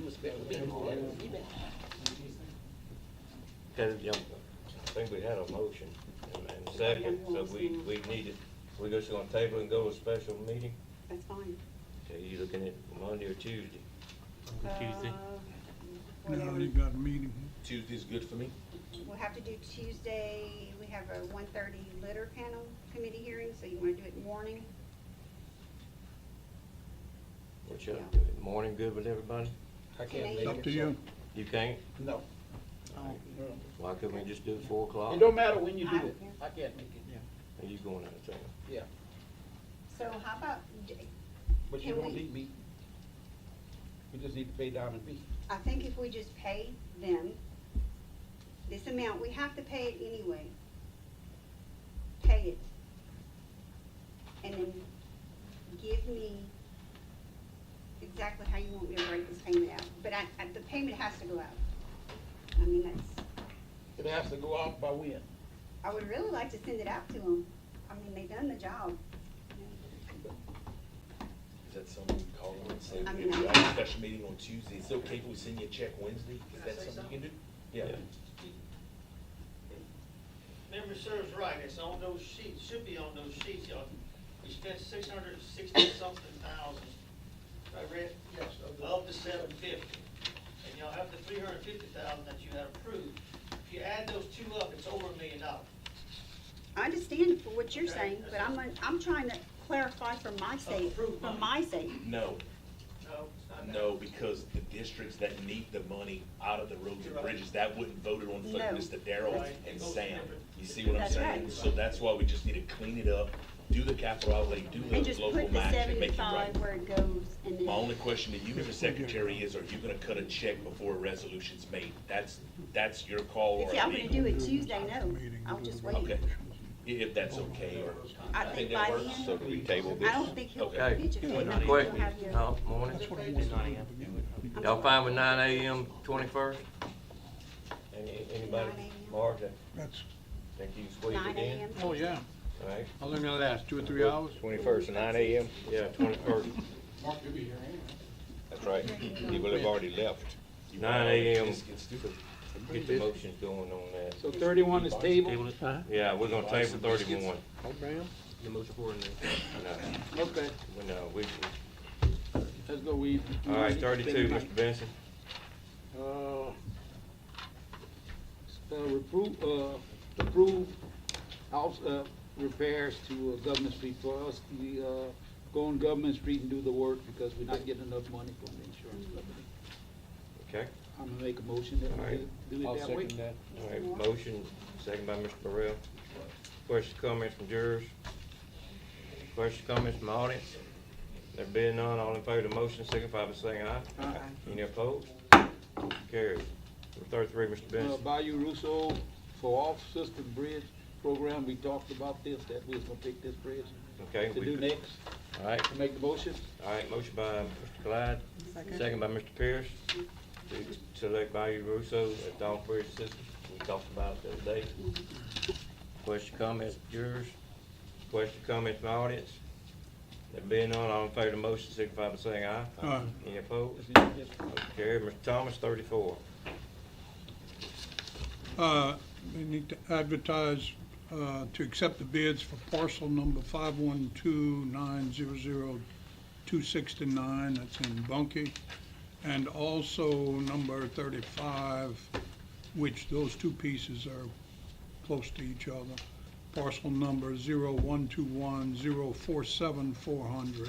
Okay, yeah, I think we had a motion and second, so we need it. We're just gonna table and go to a special meeting? That's fine. Okay, you looking at Monday or Tuesday? Tuesday. Whatever. got a meeting. Tuesday's good for me. We'll have to do Tuesday, we have a 1:30 litter panel committee hearing, so you wanna do it morning? What's your, morning good with everybody? I can't It's make up it. to you. You can't? No. Why couldn't we just do 4 o'clock? It don't matter when you do it, I can't make it, Are you going out of town? yeah. So how about, But you Can don't we- need me. We just need to pay down and B. I think if we just pay them this amount, we have to pay it anyway. Pay it. And then give me exactly how you want me to break this payment out. But the payment has to go out. I mean, It has to go out by when? I would really like to send it out to them. I mean, they've done the job. Is that something we call them and say, I we mean, have a special meeting on Tuesday? Is it okay if we send you a check Wednesday? Is that something you can do? Yeah. Memory serves right, it's on those sheets, should be on those sheets, y'all. We spent 660-something thousand, I read? Yes. Of the 750. And y'all have the 350,000 that you had approved. If you add those 2 up, it's over $1 million. I understand for what you're saying, but I'm trying to clarify for my sake, for my sake. No, No, it's not that. no, because the districts that need the money out of the roads and bridges, that wouldn't voted on for No. Mr. Darrell Right. and Sam. You see what I'm That's saying? right. So that's why we just need to clean it up, do the capital outlay, do And the just local put the match and make it right. 75 where it goes and then. My only question to you, Mr. Secretary, is are you gonna cut a check before a resolution's made? That's your call or If I'm gonna do legal? it Tuesday, no, I'll just wait. Okay, if that's okay, or. I think by then, So do we table this? I don't think he'll Okay. pitch it. Quick, He'll have your- no, morning. Y'all fine with 9 a.m. 21st? Anybody? 9 a.m. Mark, That's. think you can squeeze 9 it in? a.m. Oh, yeah. All right, How long gonna last, 2 or 3 hours? 21st, 9 a.m.? yeah, 21st, Mark, you'll be here anyway. That's right. He will have already left. 9 a.m. Just get stupid. get the motions going on that. So 31 is tabled? Yeah, we're gonna table 31. The motion for it No, Okay, no, let's go, we. all right, 32, Mr. Benson. Approve house, repairs to Government Street for us. We, go on Government Street and do the work because we're not getting enough money from the insurance company. Okay, I'm gonna make a motion that All right. we do it that way. all right, motion, second by Mr. Burrell. Questions, comments from jurors? Questions, comments from the audience? There being none, all in favor of the motion, signify by saying aye. Aye. Any opposed? Motion carries. Number 33, Mr. Benson. Bayou Russo for off-system bridge program, we talked about this, that we was gonna pick this bridge Okay. to do next. All right, Make the motion. all right, motion by Mr. Clyde, second by Mr. Pierce, to select Bayou Russo as the off-bridge system. We talked about it the other day. Question, comments, jurors? Question, comments from the audience? There being none, all in favor of the motion, signify by saying aye. Aye. Any opposed? Motion carried. Mr. Thomas, 34. We need to advertise, to accept the bids for parcel number 512-900-269, that's in Bunkie, and also number 35, which those two pieces are close to each other. Parcel number 0121-047-400.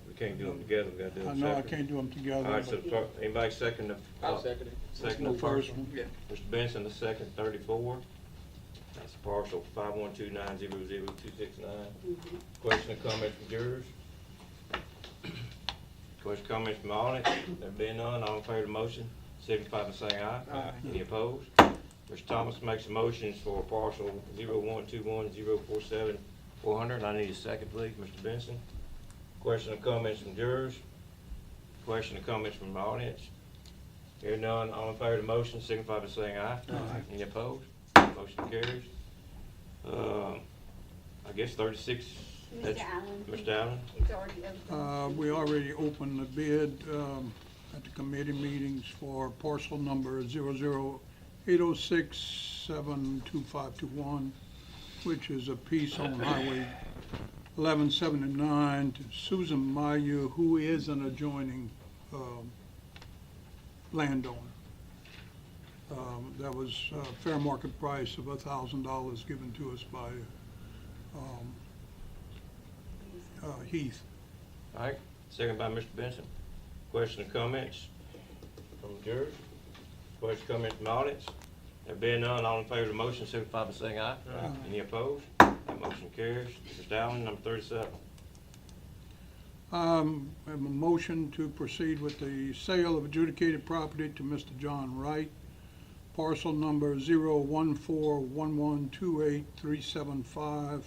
We can't do them together, we gotta do them I separately. know I can't do them together. All right, so but- anybody second the? I'll second it. Second No the first first one? Yeah. Mr. Benson, the second, 34. That's partial 512-900-269. Question or comment from jurors? Question, comments from the audience? There being none, all in favor of the motion, signify by saying aye. Aye. Any opposed? Mr. Thomas makes a motion for partial 0121-047-400. I need a second, please, Mr. Benson. Question or comments from jurors? Question or comments from the audience? Hearing none, all in favor of the motion, signify by saying aye. Aye. Any opposed? Motion carries. I guess 36. Mr. that's- Allen. Mr. Allen? It's already open. We already opened the bid at the committee meetings for parcel number 00806-72521, which is a piece on Highway 1179 to Susan Mayu, who is an adjoining landowner. That was a fair market price of $1,000 given to us by Heath. All right, second by Mr. Benson. Question or comments from jurors? Question, comments from the audience? There being none, all in favor of the motion, signify by saying aye. Aye. Any opposed? That motion carries. Mr. Allen, number 37. I have a motion to proceed with the sale of adjudicated property to Mr. John Wright, parcel number 01411283775.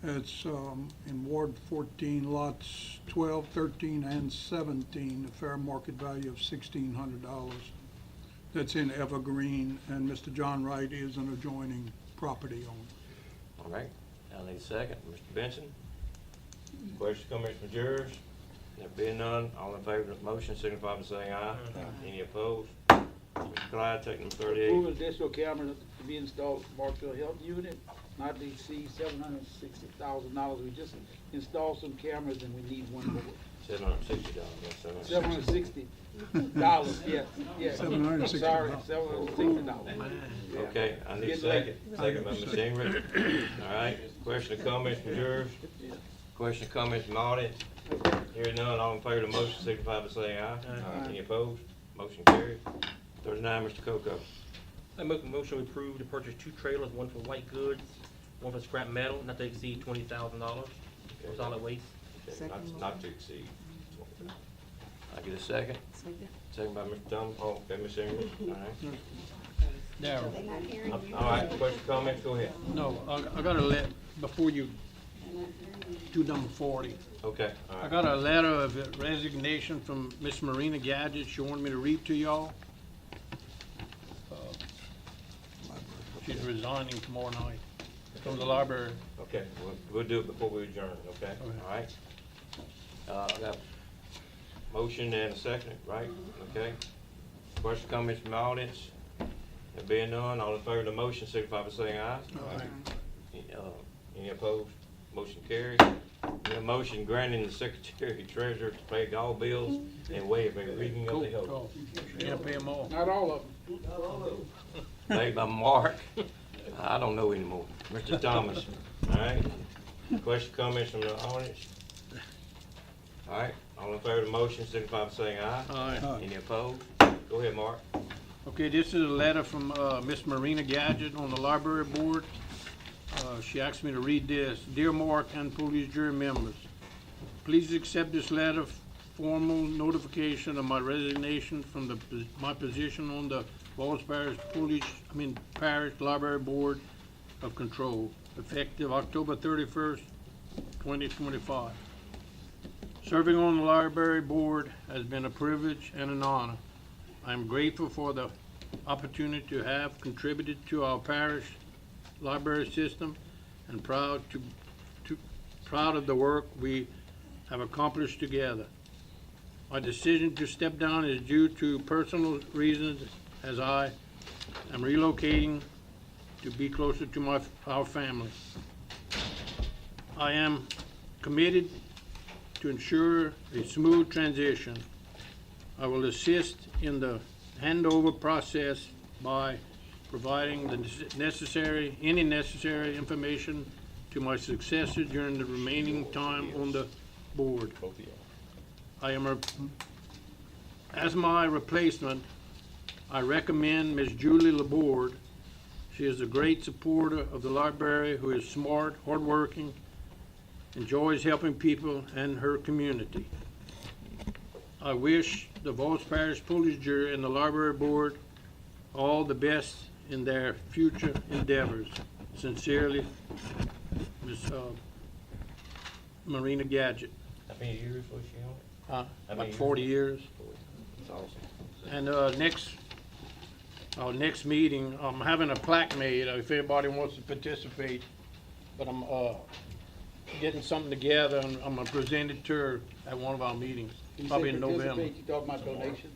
It's in Ward 14, lots 12, 13, and 17, a fair market value of $1,600. That's in Evergreen, and Mr. John Wright is an adjoining property owner. All right, I need a second. Mr. Benson? Question, comments from jurors? There being none, all in favor of the motion, signify by saying aye. Any opposed? Mr. Clyde, take number 38. Approve additional camera to be installed at Marshall Health Unit, not to exceed $760,000. We just installed some cameras and we need one more. $760, yes, $760, yes, yes. $760. Sorry, $760. Okay, I need a Get second. late. Second by Ms. Ingrid. All right, question or comments from jurors? Question or comments from the audience? Hearing none, all in favor of the motion, signify by saying aye. Any opposed? Motion carried. 39, Mr. Coco. I make a motion to approve to purchase 2 trailers, one for white goods, one for scrap metal, not to exceed $20,000 for solid waste. Okay, not to exceed. I get a second? Second by Mr. Thomas. Oh, okay, Ms. Ingrid. All right. Darryl. They're not hearing you. All right, question, comments, go ahead. No, I got a let, before you do number 40. Okay, all I right. got a letter of resignation from Miss Marina Gadget. She wanted me to read to y'all. She's resigning tomorrow night from the library. Okay, we'll do it before we adjourn, okay? Okay. All right. I got motion and a second, right? Okay. Question, comments from the audience? There being none, all in favor of the motion, signify by saying aye. Any opposed? Motion carries. Need a motion granting the secretary treasurer to pay all bills and waive a reading of the oath. Can't pay them all. Not all of them. Made by Mark. I don't know anymore. Mr. Thomas, all right? Question, comments from the audience? All right, all in favor of the motion, signify by saying aye. Aye. Any opposed? Go ahead, Mark. Okay, this is a letter from Miss Marina Gadget on the library board. She asked me to read this. Dear Mark and police jury members, please accept this letter, formal notification of my resignation from my position on the Avoyelles Parish Library Board of Control, effective October 31st, 2025. Serving on the library board has been a privilege and an honor. I am grateful for the opportunity to have contributed to our parish library system and proud of the work we have accomplished together. My decision to step down is due to personal reasons, as I am relocating to be closer to our family. I am committed to ensure a smooth transition. I will assist in the handover process by providing the any necessary information to my successor during the remaining time on the board. As my replacement, I recommend Ms. Julie Laborde. She is a great supporter of the library, who is smart, hardworking, enjoys helping people and her community. I wish the Avoyelles Parish Police Jury and the library board all the best in their future endeavors. Sincerely, Ms. Marina Gadget. How many years was she on it? About 40 years. That's awesome. And our next meeting, I'm having a plaque made if anybody wants to participate. But I'm getting something together and I'm gonna present it to her at one of our meetings, probably in November. You talking about donation?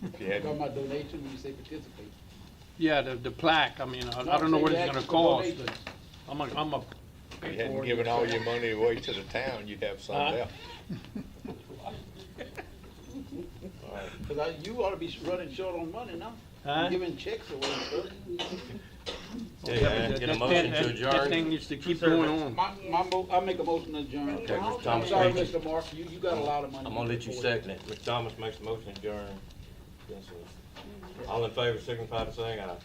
If you You had, talking about donation when you say participate? Yeah, the plaque, I mean, I No, don't know what say it's the gonna actual cost, donation. but I'm a if you hadn't given all your money away to the town, you'd have some left. Cause you ought to be running short on money now. Huh? Giving checks away and stuff. Yeah, get a motion to That adjourn. thing needs to keep going on. I make a motion to adjourn. Okay, Mr. I'm Thomas, sorry, thank you. Mr. Mark, you got a lot of money. I'm gonna let you second it. Mr. Thomas makes the motion to adjourn. All in favor, signify by saying aye.